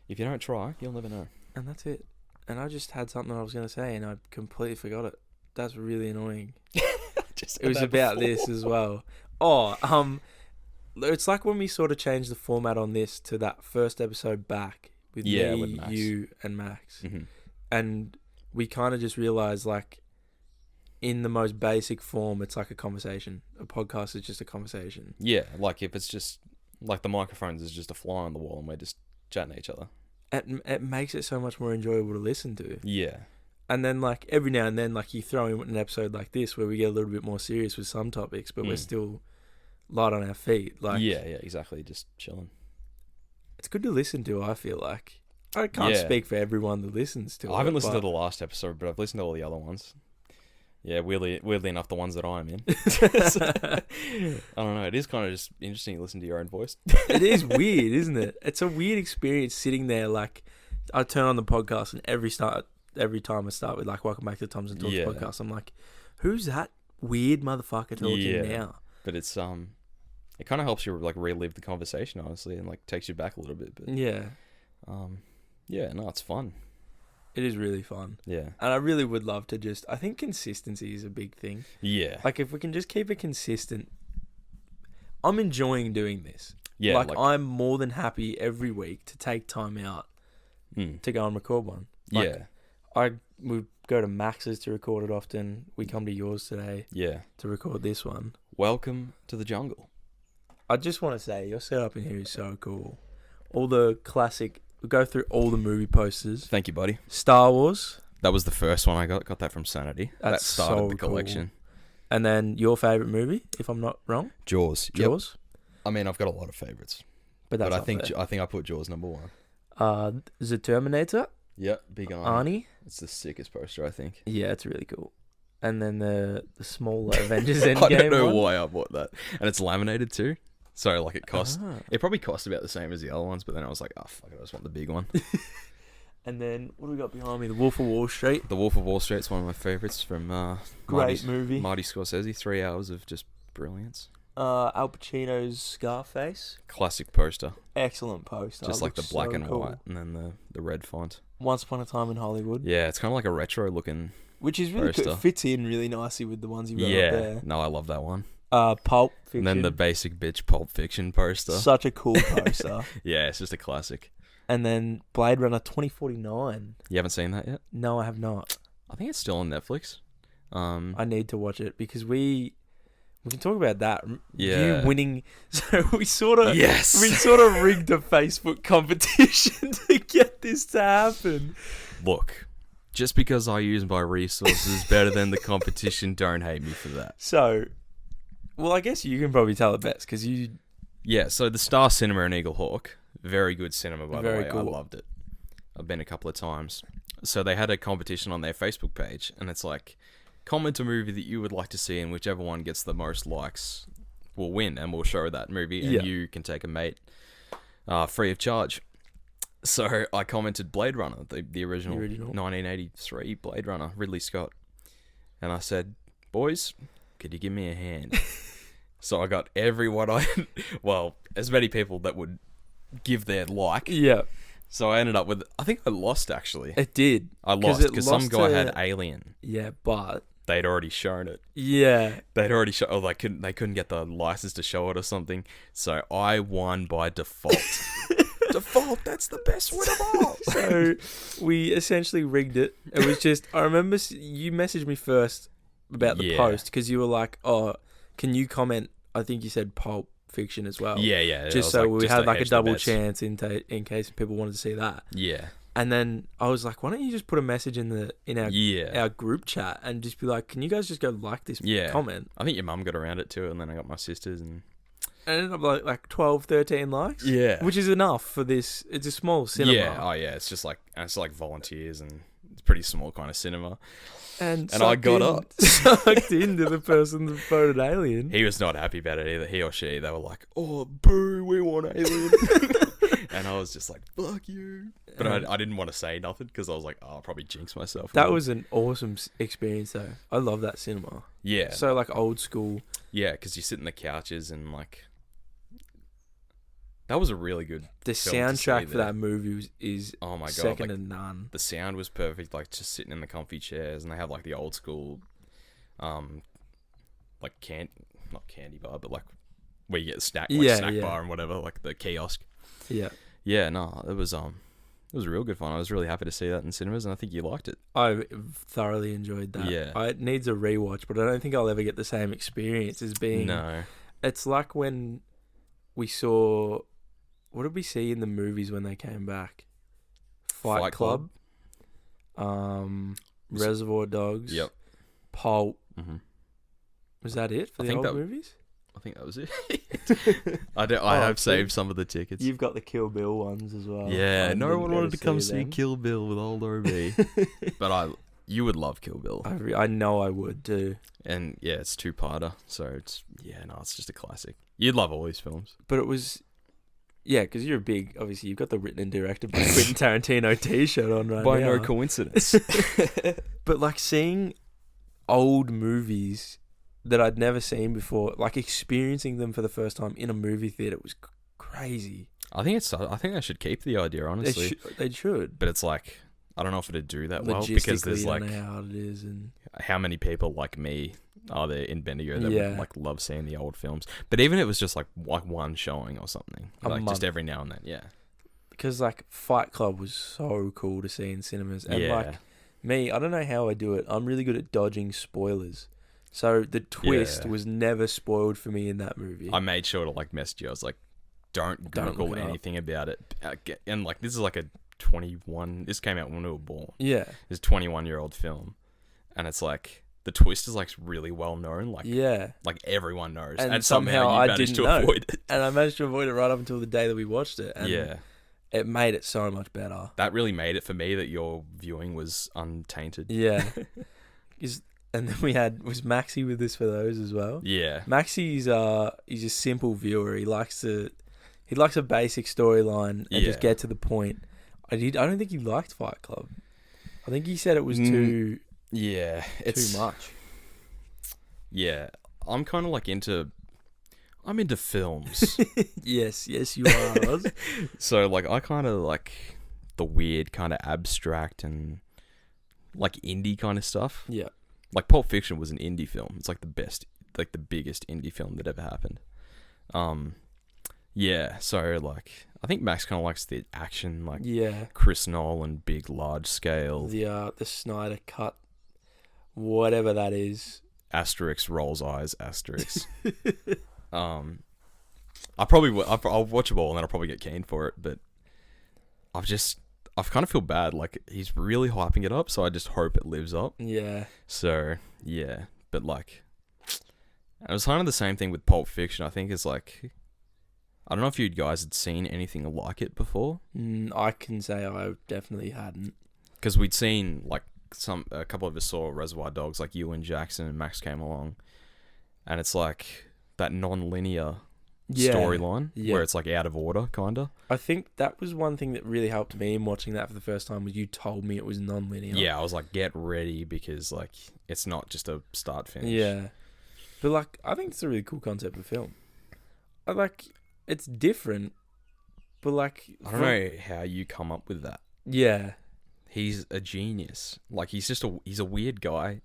If you don't try, you'll never know. And that's it. And I just had something I was going to say, and I completely forgot it. That's really annoying. It was about this as well. Oh, it's like when we sort of changed the format on this to that first episode back with me, with Max. You, and Max. Mm-hmm. And we kind of just realised, like, in the most basic form, it's like a conversation. A podcast is just a conversation. Yeah, like if it's just... Like, the microphones is just a fly on the wall and we're just chatting to each other. It makes it so much more enjoyable to listen to. Yeah. And then, like, every now and then, like, you throw in an episode like this where we get a little bit more serious with some topics, but we're still light on our feet. Like, yeah, exactly. Just chilling. It's good to listen to, I feel like. I can't speak for everyone that listens to it. I haven't listened to the last episode, but I've listened to all the other ones. Yeah, weirdly enough, the ones that I'm in. I don't know. It is kind of just interesting to listen to your own voice. It is weird, isn't it? It's a weird experience sitting there. Like, I turn on the podcast, and every time I start with, like, welcome back to the Thompson Talks podcast, I'm like, who's that weird motherfucker talking now? But it's it kind of helps you, like, relive the conversation, honestly, and, like, takes you back a little bit. But yeah, no, it's fun. It is really fun. Yeah. And I really would love to I think consistency is a big thing. Yeah. Like, if we can just keep it consistent. I'm enjoying doing this. Yeah. Like, I'm more than happy every week to take time out to go and record one. Like, we go to Max's to record it often. We come to yours today. Yeah. To record this one. Welcome to the jungle. I just want to say, your setup in here is so cool. All the classic... We go through all the movie posters. Thank you, buddy. Star Wars. That was the first one I got. Got that from Sanity. That started so the collection. Cool. And then your favourite movie, if I'm not wrong? Jaws. Jaws. Yep. I mean, I've got a lot of favourites. But I think I put Jaws number 1. The Terminator. Yep, big Arnie. It's the sickest poster, I think. Yeah, it's really cool. And then the smaller Avengers Endgame I don't know one. why I bought that. And it's laminated too. So, like, it cost... It probably cost about the same as the other ones, but then I was like, oh, fuck it, I just want the big one. And then, what do we got behind me? The Wolf of Wall Street. The Wolf of Wall Street's one of my favourites from... Great movie. Marty Scorsese. 3 hours of just brilliance. Al Pacino's Scarface. Classic poster. Excellent poster. Just like the black and white, and then the red font. Once Upon a Time in Hollywood. Yeah, it's kind of like a retro looking Which is really cool. It fits in really nicely with the ones you wrote up there. No, I love that one. Pulp Fiction. And then the basic bitch Pulp Fiction poster. Such a cool poster. Yeah, it's just a classic. And then Blade Runner 2049. You haven't seen that yet? No, I have not. I think it's still on Netflix. I need to watch it because we can talk about that. Yeah. You winning. So we sort of Yes. We sort of rigged a Facebook competition to get this to happen. Look, just because I use my resources better than the competition, don't hate me for that. So Well, I guess you can probably tell it best because you. Yeah, so the Star Cinema in Eagle Hawk, very good cinema, by the way. Cool. I loved it. I've been a couple of times. So they had a competition on their Facebook page, and it's like, comment a movie that you would like to see, and whichever one gets the most likes will win, and we'll show that movie, and you can take a mate free of charge. So I commented Blade Runner, the original 1983 Blade Runner, Ridley Scott. And I said, boys, could you give me a hand? So I got everyone as many people that would give their like. Yeah. So I ended up with, I think I lost actually. It did. I lost because some guy had Alien. Yeah, but they'd already shown it. Yeah. They'd already shown, or they couldn't get the license to show it or something. So I won by default. Default, that's the best win of all. So we essentially rigged it. It was just, I remember you messaged me first about the post because you were like, oh, can you comment? I think you said Pulp Fiction as well. Yeah. Just so we had like a double chance in case people wanted to see that. Yeah. And then I was like, why don't you just put a message in our group chat and just be like, can you guys just go like this comment? I think your mum got around it too, and then I got my sisters and it ended up like 12, 13 likes. Yeah. Which is enough for this. It's a small cinema. Yeah. Oh yeah. It's just like volunteers, and it's pretty small kind of cinema. And I got up. Sucked into the person that voted Alien. He was not happy about it either. He or she. They were like, oh, boo, we want Alien. And I was just like, fuck you. But I didn't want to say nothing because I was like, oh, I'll probably jinx myself. That was an awesome experience though. I love that cinema. Yeah. So like old school. Yeah, because you sit in the couches and like... That was a really good The soundtrack for that movie is oh my God, second to none. The sound was perfect, like just sitting in the comfy chairs, and they have like the old school, like not candy bar, but like where you get snack bar and whatever, like the kiosk. Yeah. Yeah, no, it was real good fun. I was really happy to see that in cinemas, and I think you liked it. I thoroughly enjoyed that. Yeah. It needs a rewatch, but I don't think I'll ever get the same experience as being... No. It's like when we saw... What did we see in the movies when they came back? Fight Club. Reservoir Dogs. Yep. Pulp. Mm-hmm. Was that it for the old movies? I think that was it. I have saved some of the tickets. You've got the Kill Bill ones as well. Yeah, no one wanted to come see Kill Bill with old OB. But you would love Kill Bill. I know I would too. And yeah, it's two-parter, so it's just a classic. You'd love all these films. But it was... Yeah, because you're a big... Obviously, you've got the written and directed by Quentin Tarantino t-shirt on right now. By no coincidence. But like seeing old movies that I'd never seen before, like experiencing them for the first time in a movie theater was crazy. I think I should keep the idea, honestly. They should. But it's like, I don't know if it'd do that well because there's like... I don't know how hard it is and... How many people like me are there in Bendigo that would like love seeing the old films? But even if it was just like one showing or something, like just every now and then, yeah. Because like Fight Club was so cool to see in cinemas, and like me, I don't know how I do it. I'm really good at dodging spoilers, so the twist was never spoiled for me in that movie. I made sure to like message you. I was like, don't Google anything about it, and like this is like a 21. This came out when we were born. Yeah, it's a 21-year-old film. And it's like the twist is like really well known, like everyone knows, and somehow you managed to avoid it. And I managed to avoid it right up until the day that we watched it. And it made it so much better. That really made it for me that your viewing was untainted. Yeah, and then was Maxi with us for those as well. Yeah, Maxi's he's a simple viewer. He likes a basic storyline and just get to the point. I don't think he liked Fight Club. I think he said it was too. Yeah, it's too much. Yeah, I'm kind of like I'm into films. yes, you are. So like, I kind of like the weird, kind of abstract and like indie kind of stuff. Yeah, like Pulp Fiction was an indie film. It's like the best, like the biggest indie film that ever happened. Yeah, so like I think Max kind of likes the action, like Chris Nolan, big, large scale. The Snyder cut. Whatever that is. Asterix rolls eyes, Asterix. I'll watch it all and then I'll probably get keen for it, but I kind of feel bad. Like, he's really hyping it up, so I just hope it lives up. Yeah. So, yeah. But, like, And it was kind of the same thing with Pulp Fiction. I think it's like, I don't know if you guys had seen anything like it before. I can say I definitely hadn't. Because we'd seen, like, a couple of us saw Reservoir Dogs, like you and Jackson and Max came along. And it's like that non-linear storyline where it's like out of order, kind of. I think that was one thing that really helped me in watching that for the first time, was you told me it was non-linear. Yeah, I was like, get ready, because like it's not just a start finish. Yeah, but like I think it's a really cool concept of film. I like it's different, but like I don't know how you come up with that. Yeah, he's a genius. Like he's a weird guy,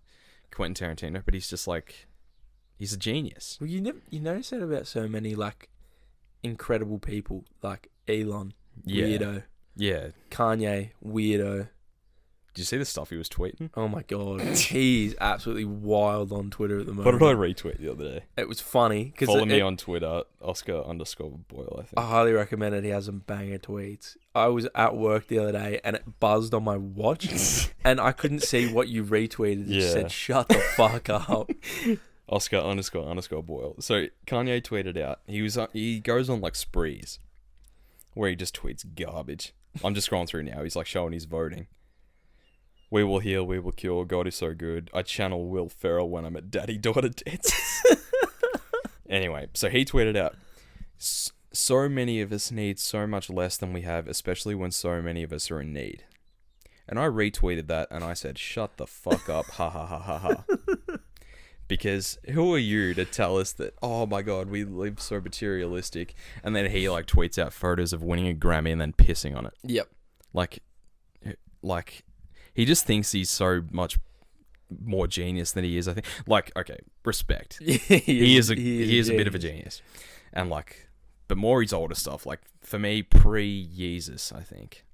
Quentin Tarantino, but he's just like, he's a genius. Well, you notice that about so many like incredible people, like Elon, weirdo. Yeah. Kanye, weirdo. Did you see the stuff he was tweeting? Oh my god, he's absolutely wild on Twitter at the moment. What did I retweet the other day? It was funny. Follow me on Twitter, Oscar_Boyle, I think. I highly recommend it. He has some banger tweets. I was at work the other day and it buzzed on my watch and I couldn't see what you retweeted. It just said, shut the fuck up. Oscar_Boyle. So Kanye tweeted out, he goes on like sprees where he just tweets garbage. I'm just scrolling through now. He's like showing his voting. We will heal, we will cure. God is so good. I channel Will Ferrell when I'm at daddy-daughter dances. Anyway, so he tweeted out, so many of us need so much less than we have, especially when so many of us are in need. And I retweeted that and I said, shut the fuck up. Ha ha ha ha ha. Because who are you to tell us that, oh my god, we live so materialistic, and then he like tweets out photos of winning a Grammy and then pissing on it. Yep. Like he just thinks he's so much more genius than he is, I think. Like, okay, respect. he is a bit of a genius. And like, but more his older stuff, like for me, pre-Yeezus, I think.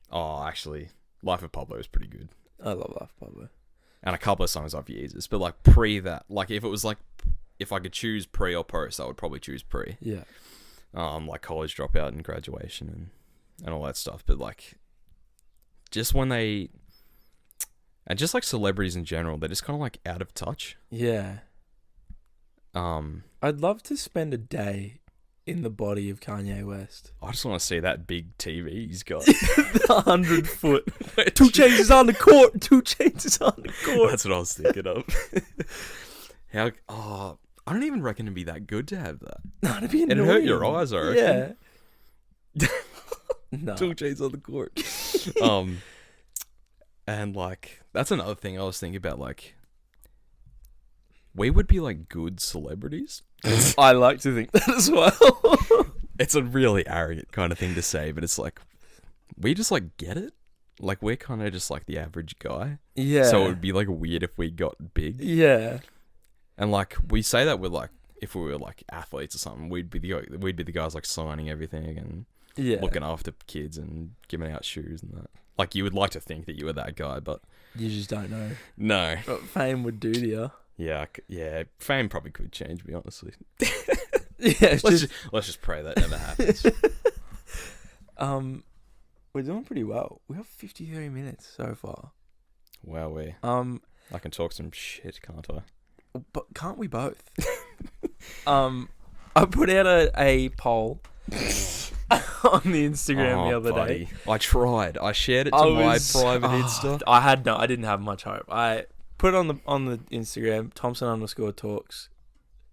Oh, actually, Life of Pablo is pretty good. I love Life of Pablo. And a couple of songs off Yeezus, but like pre that, like if it was like, if I could choose pre or post, I would probably choose pre. Yeah. Like College Dropout and Graduation and all that stuff. But like, just when they, and just like celebrities in general, they're just kind of like out of touch. Yeah. I'd love to spend a day in the body of Kanye West. I just want to see that big TV he's got. 100 foot. 2 Chainz is on the court. 2 Chainz is on the court. That's what I was thinking of. I don't even reckon it'd be that good to have that. No, it'd be annoying. It'd hurt your eyes, I reckon. Yeah. No. 2 Chainz on the court. And like, that's another thing I was thinking about, like, we would be like good celebrities. I like to think that as well. It's a really arrogant kind of thing to say, but it's like, we just like get it. Like we're kind of just like the average guy. Yeah. So it would be like weird if we got big. Yeah. And like we say that with like, if we were like athletes or something, we'd be the guys like signing everything and looking after kids and giving out shoes and that. Like you would like to think that you were that guy, but you just don't know. No. What fame would do to you. Yeah. Fame probably could change me, honestly. Yeah. Let's just pray that never happens. We're doing pretty well. We have 53 minutes so far. Wow, I can talk some shit, can't I? But can't we both? I put out a poll on the Instagram the other day. I tried. I shared it to my private Insta. I didn't have much hope. I put it on the Instagram, Thompson_Talks.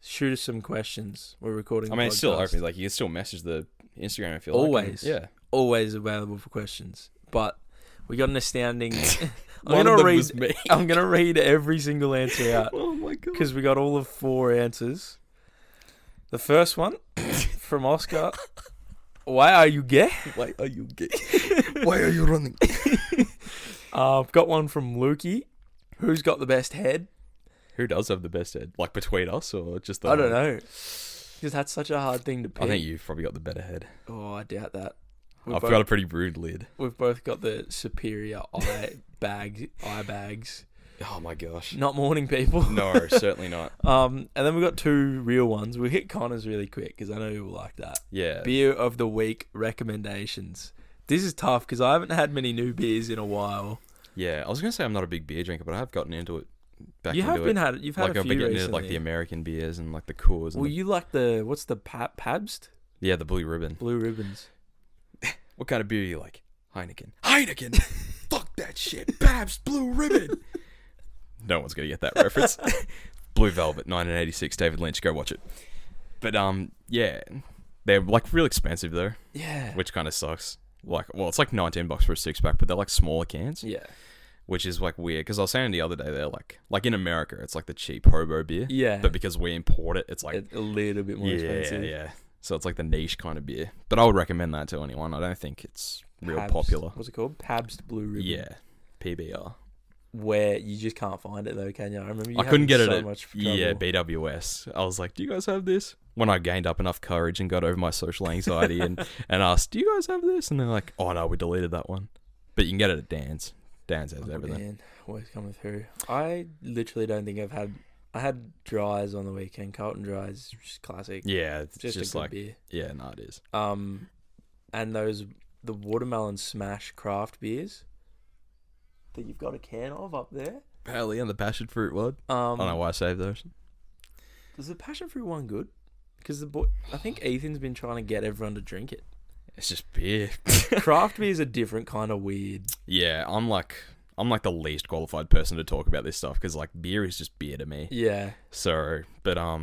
Shoot us some questions. We're recording. I mean, it's still open. Like you can still message the Instagram if you always. Like. Yeah, always available for questions. But we got an astounding. I'm gonna read every single answer out. Oh my god! Because we got all of 4 answers. The first one from Oscar. Why are you gay? Why are you gay? Why are you running? I've got one from Lukey. Who's got the best head? Who does have the best head? Like between us or just the... I don't know. Because that's such a hard thing to pick. I think you've probably got the better head. Oh, I doubt that. I've got a pretty rude lid. We've both got the superior eye bags. Oh my gosh. Not morning people. No, certainly not. And then we've got 2 real ones. We'll hit Connor's really quick because I know you will like that. Yeah. Beer of the week recommendations. This is tough because I haven't had many new beers in a while. Yeah, I was going to say I'm not a big beer drinker, but I have gotten into it back You into have been it. had you've had Like a I've few been getting into recently. like the American beers and like the Coors. And Well, you like the what's the Pabst yeah, the Blue Ribbon. Blue Ribbons? What kind of beer you like? Heineken. Fuck that shit. Pabst Blue Ribbon. No one's gonna get that reference. Blue Velvet, 1986. David Lynch. Go watch it. But yeah, they're like real expensive though, Yeah. which kind of sucks. Like, well, it's like $19 for a 6-pack, but they're like smaller cans. Yeah. Which is like weird because I was saying the other day they're like in America it's like the cheap hobo beer. Yeah. But because we import it, it's like A little bit more expensive. Yeah. So it's like the niche kind of beer. But I would recommend that to anyone. I don't think it's real Pabst. popular. What's it called? Pabst Blue Ribbon. Yeah. PBR. Where you just can't find it though, can you? I remember you I couldn't get having it so at much trouble. BWS. I was like, do you guys have this? When I gained up enough courage and got over my social anxiety and asked, do you guys have this? And they're like, oh no, we deleted that one. But you can get it at Dan's. Dan's has everything. Dan, always coming through. I literally don't think I had Dries on the weekend. Carlton Dries, just classic. Yeah, it's just just a good like beer. yeah, no, it is. And the watermelon smash craft beers that you've got a can of up there. Hell yeah, the passion fruit one. I don't know why I saved those. Is the passion fruit one good? Because I think Ethan's been trying to get everyone to drink it. It's just beer. Craft beer is a different kind of weird. Yeah, I'm like the least qualified person to talk about this stuff because like beer is just beer to me. Yeah. So, but I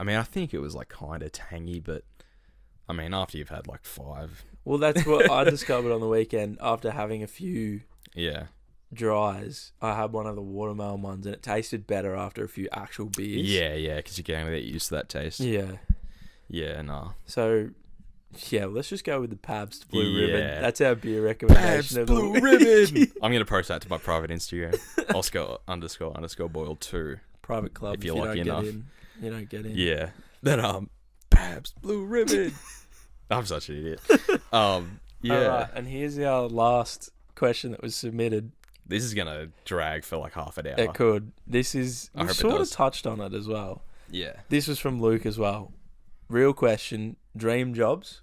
mean, I think it was like kind of tangy, but I mean, after you've had like 5, Well, that's what I discovered on the weekend after having a few yeah, dries. I had one of the watermelon ones, and it tasted better after a few actual beers. yeah, because you're getting to get used to that taste. Yeah. Yeah, no. So, yeah, let's just go with the Pabst Blue Yeah. Ribbon. That's our beer recommendation Pabst of the Blue week. Ribbon. I'm gonna post that to my private Instagram. Oscar__boyle2. Private club. If you're you lucky don't enough. get in, you don't get in. Yeah. Then Pabst Blue Ribbon. I'm such an idiot. Yeah. Alright, and here's our last question that was submitted. This is gonna drag for like half an hour. It could. This is... I We've hope it sort of does. touched on it as well. Yeah. This was from Luke as well. Real question. Dream jobs?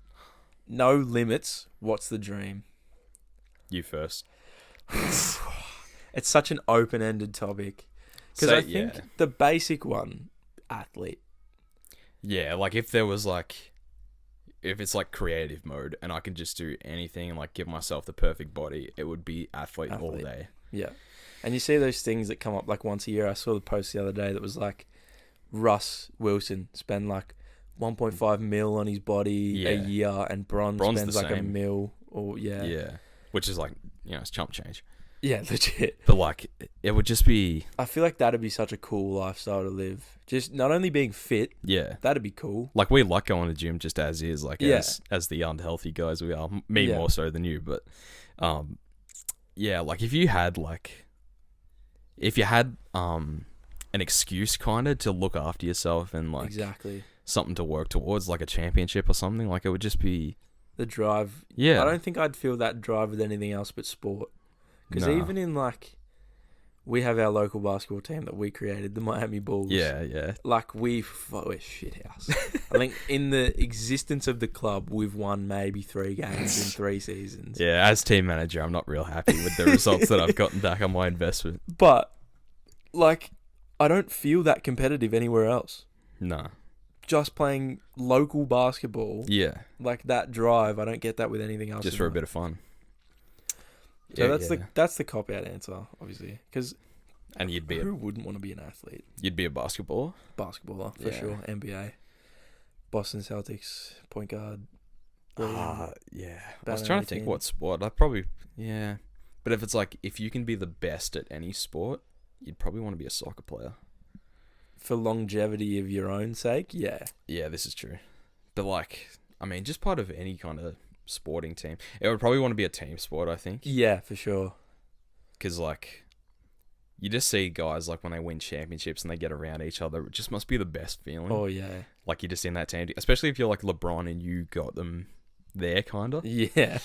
No limits. What's the dream? You first. It's such an open-ended topic. Because I think the basic one, athlete. Yeah, like if there was like... If it's like creative mode and I can just do anything and like give myself the perfect body, it would be athlete all day. Yeah. And you see those things that come up like once a year. I saw the post the other day that was like Russ Wilson spend like 1.5 mil on his body a year, and Bron spends like same. $1 mil or Yeah. Which is like, it's chump change. Yeah, legit. But like, it would just be... I feel like that'd be such a cool lifestyle to live. Just not only being fit, Yeah. that'd be cool. Like, we like going to the gym just as is, like, Yeah. as the unhealthy guys we are. Me Yeah. more so than you, but... yeah, like, if you had an excuse, kind of, to look after yourself and, like... Exactly. Something to work towards, like a championship or something, like, it would just be... The drive. Yeah. I don't think I'd feel that drive with anything else but sport. Because Nah. even in like, we have our local basketball team that we created, the Miami Bulls. Yeah. Like we're shit house. I think in the existence of the club, we've won maybe 3 games in 3 seasons. Yeah, as team manager, I'm not real happy with the results that I've gotten back on my investment. But, like, I don't feel that competitive anywhere else. Nah. Just playing local basketball, Yeah. like that drive, I don't get that with anything else. Just for a bit of fun. So that's the cop-out answer, obviously. Because And you'd be who wouldn't want to be an athlete? you'd be a basketballer. Basketballer, for Yeah. sure. NBA. Boston Celtics, point guard. Yeah. I was Batman trying to think 18. what sport. I'd probably But if it's like if you can be the best at any sport, you'd probably want to be a soccer player. For longevity of your own sake, yeah. Yeah, this is true. But like, I mean, just part of any kind of sporting team. It would probably want to be a team sport, I think. Yeah, for sure. Because like, you just see guys like when they win championships and they get around each other, it just must be the best feeling. Oh, yeah. Like you're just in that team, especially if you're like LeBron and you got them there, kind of. Yeah.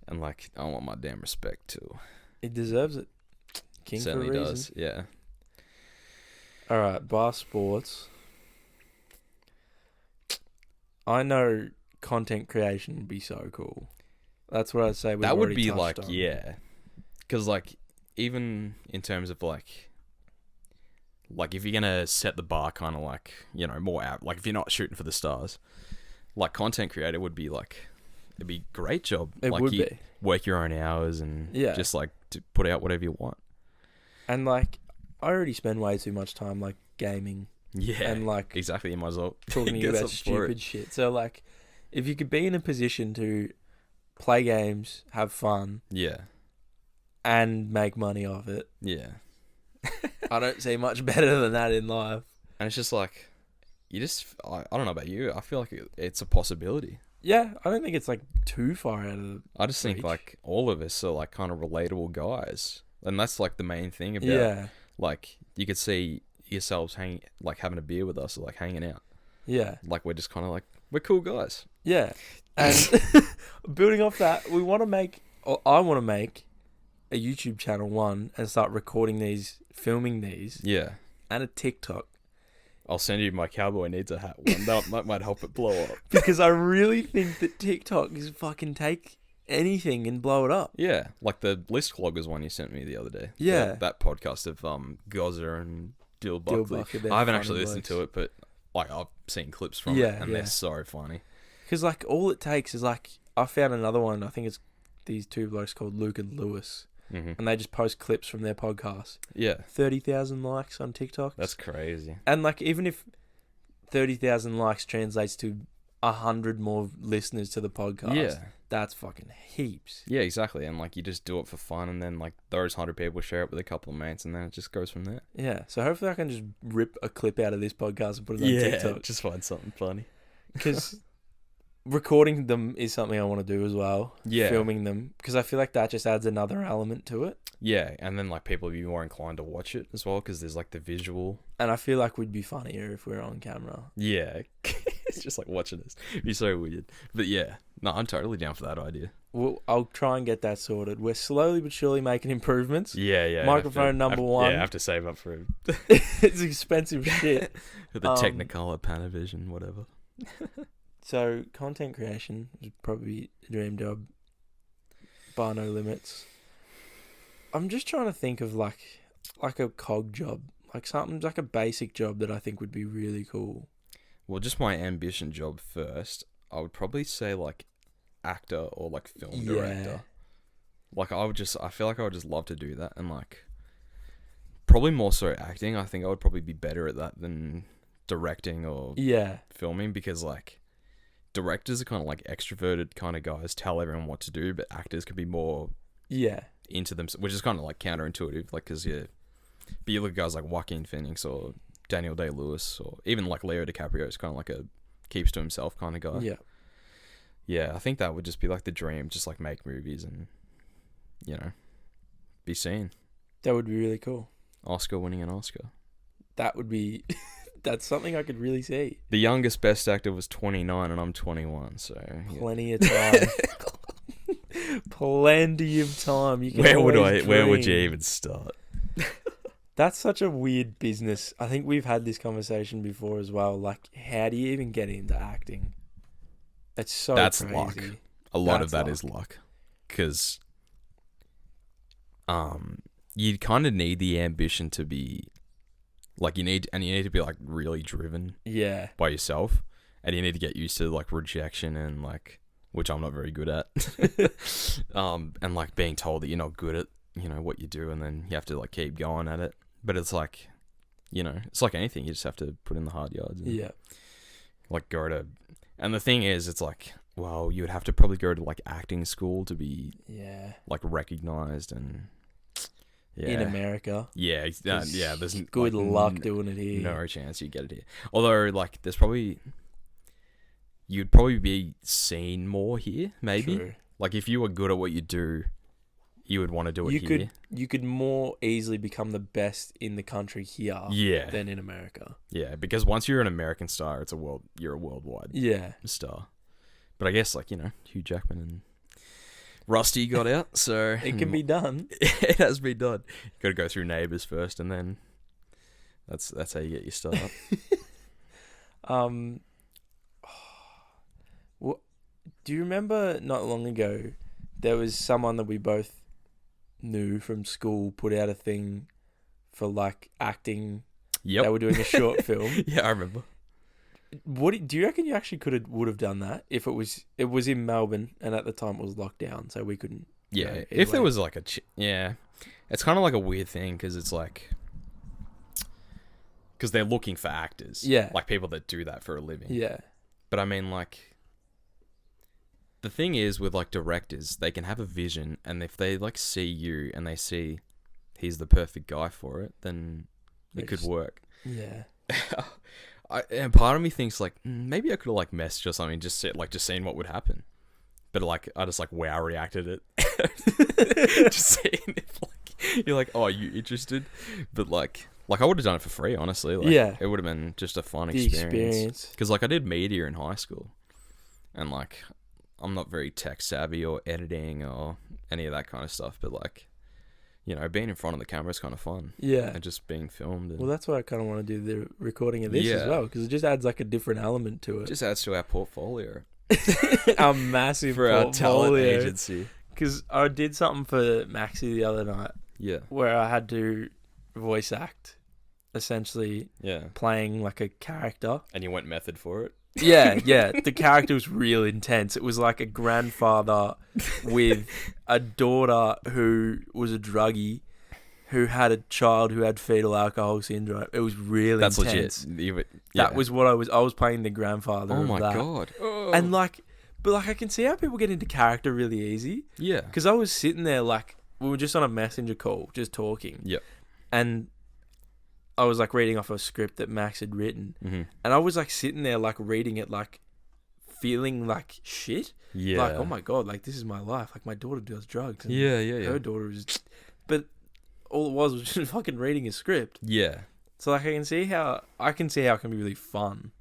And like, I want my damn respect too. He deserves it. King Certainly for a reason. does, yeah. All right, bar sports. I know content creation would be so cool. That's what I'd say. That would be like, yeah. Because like, even in terms of like, like if you're gonna set the bar kind of like, you know, more out, like if you're not shooting for the stars, like content creator would be like, it'd be a great job. It like would you be. work your own hours and just like to put out whatever you want. And like, I already spend way too much time like gaming. Yeah. And like exactly, you might as well talking to you about stupid shit. So like, if you could be in a position to play games, have fun, and make money off it, I don't see much better than that in life. And it's just like, I don't know about you, I feel like it's a possibility. Yeah, I don't think it's like too far out of the I just think reach. like all of us are like kind of relatable guys, and that's like the main thing about like you could see yourselves having a beer with us or like hanging out. Yeah, like we're just kind of like, we're cool guys. Yeah, and building off that, I want to make a YouTube channel, one, and start recording these, filming these. Yeah, and a TikTok. I'll send you my cowboy needs a hat one. That might help it blow up. Because I really think that TikTok is fucking take anything and blow it up. Yeah, like the list cloggers one you sent me the other day. Yeah, that podcast of Gozza and Dill Buckley. I haven't actually listened to it, but like I've seen clips from it, and they're so funny. Because like all it takes is like, I found another one. I think it's these two blokes called Luke and Lewis. And they just post clips from their podcast. Yeah. 30,000 likes on TikTok. That's crazy. And like, even if 30,000 likes translates to 100 more listeners to the podcast, that's fucking heaps. Yeah, exactly. And like, you just do it for fun, and then like those 100 people share it with a couple of mates, and then it just goes from there. Yeah. So hopefully I can just rip a clip out of this podcast and put it on TikTok. Just find something funny. Because recording them is something I want to do as well. Yeah. Filming them. Because I feel like that just adds another element to it. Yeah. And then like people will be more inclined to watch it as well, because there's like the visual. And I feel like we'd be funnier if we were on camera. Yeah. It's just like watching us. It'd be so weird. But yeah. No, I'm totally down for that idea. Well, I'll try and get that sorted. We're slowly but surely making improvements. Yeah. Microphone number one. Yeah, I have to save up for it. It's expensive shit. The Technicolor Panavision, whatever. So, content creation is probably a dream job, bar no limits. I'm just trying to think of like a cog job, like something like a basic job that I think would be really cool. Well, just my ambition job first, I would probably say like actor or like film director. Like I feel like I would just love to do that, and like probably more so acting. I think I would probably be better at that than directing or filming, because like directors are kind of like extroverted kind of guys, tell everyone what to do, but actors can be more into them, which is kind of like counterintuitive, like because but you look at guys like Joaquin Phoenix or Daniel Day-Lewis, or even like Leo DiCaprio is kind of like a keeps to himself kind of guy. Yeah, I think that would just be like the dream, just like make movies and, you know, be seen. That would be really cool. Oscar winning an Oscar. That would be that's something I could really see. The youngest best actor was 29 and I'm 21, so plenty of time. Plenty of time. You can where would you even start? That's such a weird business. I think we've had this conversation before as well. Like, how do you even get into acting? It's so That's crazy. Luck. A lot of that is luck. Because you kind of need the ambition to be like, you need to be like really driven by yourself, and you need to get used to like rejection and like, which I'm not very good at. And like being told that you're not good at, you know, what you do, and then you have to like keep going at it. But it's like, you know, it's like anything, you just have to put in the hard yards and like go to, and the thing is, it's like, well, you would have to probably go to like acting school to be like recognized and in America. There's good like, luck doing it here. No chance you get it here. Although like you'd probably be seen more here, maybe. True. Like if you were good at what you do, you would want to do it here. You could more easily become the best in the country here than in America. Yeah, because once you're an American star, you're a worldwide star. But I guess like, you know, Hugh Jackman and Rusty got out, so it can be done. It has been done. You got to go through Neighbours first, and then that's how you get your start. Do you remember not long ago there was someone that we both knew from school put out a thing for like acting Yep. They were doing a short film. Yeah, I remember. Do you reckon you actually would have done that if it was in Melbourne and at the time it was locked down, so we couldn't? Yeah, if there was like yeah, it's kind of like a weird thing because it's like because they're looking for actors, like people that do that for a living. Yeah, but I mean, like the thing is with like directors, they can have a vision, and if they like see you and they see he's the perfect guy for it, then it could work. Yeah. And part of me thinks like maybe I could have like messaged or something, just seeing what would happen. But like I just like wow reacted it, just seeing if like you're like, oh, are you interested? But like I would have done it for free, honestly. Like, yeah, it would have been just a fun experience. Because like I did media in high school, and like I'm not very tech savvy or editing or any of that kind of stuff. But like, you know, being in front of the camera is kind of fun. Yeah. And just being filmed. And, well, that's why I kind of want to do the recording of this as well, because it just adds like a different element to it. Just adds to our portfolio. Our massive for portfolio. Our talent agency. Because I did something for Maxi the other night. Yeah. Where I had to voice act, essentially. Yeah. Playing like a character. And you went method for it? Yeah. The character was real intense. It was like a grandfather with a daughter who was a druggie, who had a child who had fetal alcohol syndrome. It was really intense. That's legit. That was what I was playing the grandfather. Oh of my that. God. Oh. And like, but like I can see how people get into character really easy. Yeah. Because I was sitting there like, we were just on a messenger call, just talking. Yep. And I was like reading off a script that Max had written. Mm-hmm. And I was like sitting there like reading it, like feeling like shit. Yeah. Like, oh my God, like this is my life. Like my daughter does drugs. And yeah. Her daughter is, but all it was just fucking reading a script. Yeah. So like I can see how it can be really fun.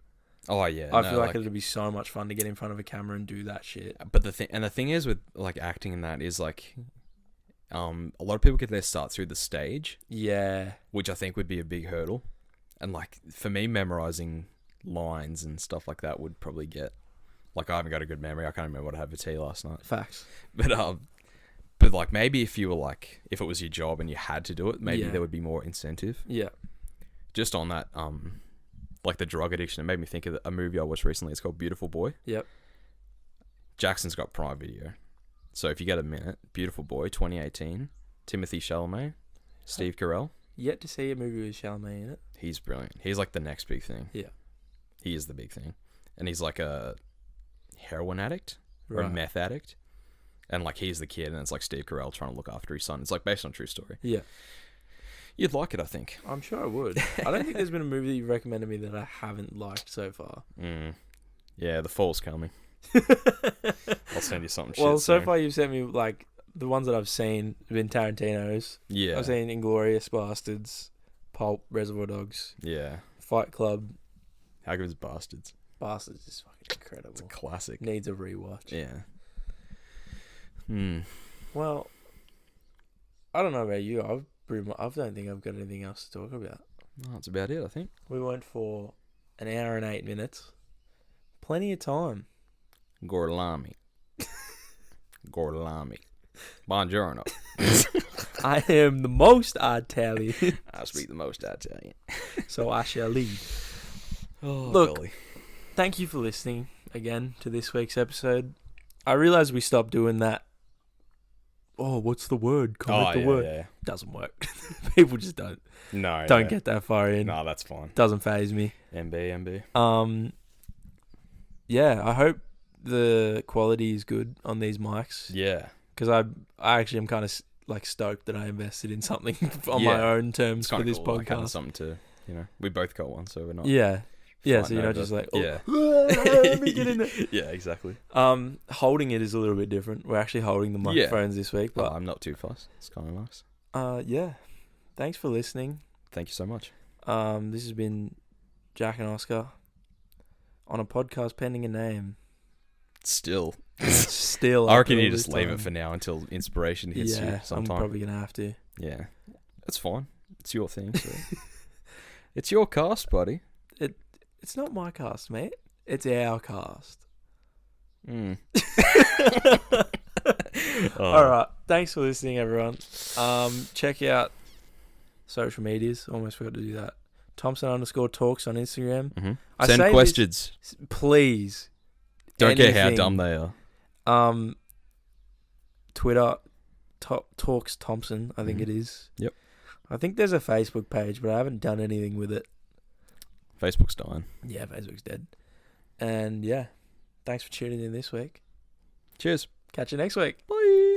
Oh yeah. I feel like it'd be so much fun to get in front of a camera and do that shit. But the thing is with like acting in that is like, a lot of people get their start through the stage. Yeah. Which I think would be a big hurdle. And like for me, memorizing lines and stuff like that would probably get, like I haven't got a good memory. I can't remember what I had for tea last night. Facts. But like maybe if you were like, if it was your job and you had to do it, maybe there would be more incentive. Yeah. Just on that, like the drug addiction, it made me think of a movie I watched recently. It's called Beautiful Boy. Yep. Jackson's got Prime Video. So if you get a minute, Beautiful Boy, 2018, Timothy Chalamet, Steve Carell. Yet to see a movie with Chalamet in it. He's brilliant. He's like the next big thing. Yeah. He is the big thing. And he's like a heroin addict or a meth addict. And like he's the kid and it's like Steve Carell trying to look after his son. It's like based on a true story. Yeah. You'd like it, I think. I'm sure I would. I don't think there's been a movie that you've recommended me that I haven't liked so far. Yeah, The Fall's coming. I'll send you something. Well, so soon. far you've sent me like the ones that I've seen have been Tarantino's. Yeah. I've seen Inglourious Bastards, Pulp, Reservoir Dogs. Yeah. Fight Club. How good is Bastards? Bastards is fucking incredible. It's a classic. Needs a rewatch. Yeah. Well, I don't know about you. I don't think I've got anything else to talk about. No, that's about it, I think. We went for an hour and 8 minutes. Plenty of time. Gorlami. Buongiorno. I am the most Italian. I speak the most Italian. So I shall lead. Oh, look, golly. Thank you for listening again to this week's episode. I realised we stopped doing that. Oh, what's the word? Comment the word. Yeah. Doesn't work. People just don't get that far in. No, that's fine. Doesn't faze me. MB. Yeah, I hope the quality is good on these mics. Yeah. Because I actually am kind of like stoked that I invested in something on my own terms for this cool, podcast. Like something to, we both got one, so we're not. Yeah. Yeah, so you're not just like, yeah. Let me get in there. Yeah, exactly. Holding it is a little bit different. We're actually holding the microphones this week. But I'm not too fussed. It's kind of nice. Yeah. Thanks for listening. Thank you so much. This has been Jack and Oscar on a podcast pending a name. Still. I reckon you just leave it for now until inspiration hits you sometime. I'm probably going to have to. Yeah. That's fine. It's your thing. So. It's your cast, buddy. It's not my cast, mate. It's our cast. Alright. Thanks for listening, everyone. Check out social medias. Almost forgot to do that. Thompson_talks on Instagram. Mm-hmm. I Send say questions. this, please. Don't care how Anything. dumb they are. Twitter, Talks Thompson, I think it is. Yep. I think there's a Facebook page, but I haven't done anything with it. Facebook's dying. Yeah, Facebook's dead. And yeah, thanks for tuning in this week. Cheers. Catch you next week. Bye.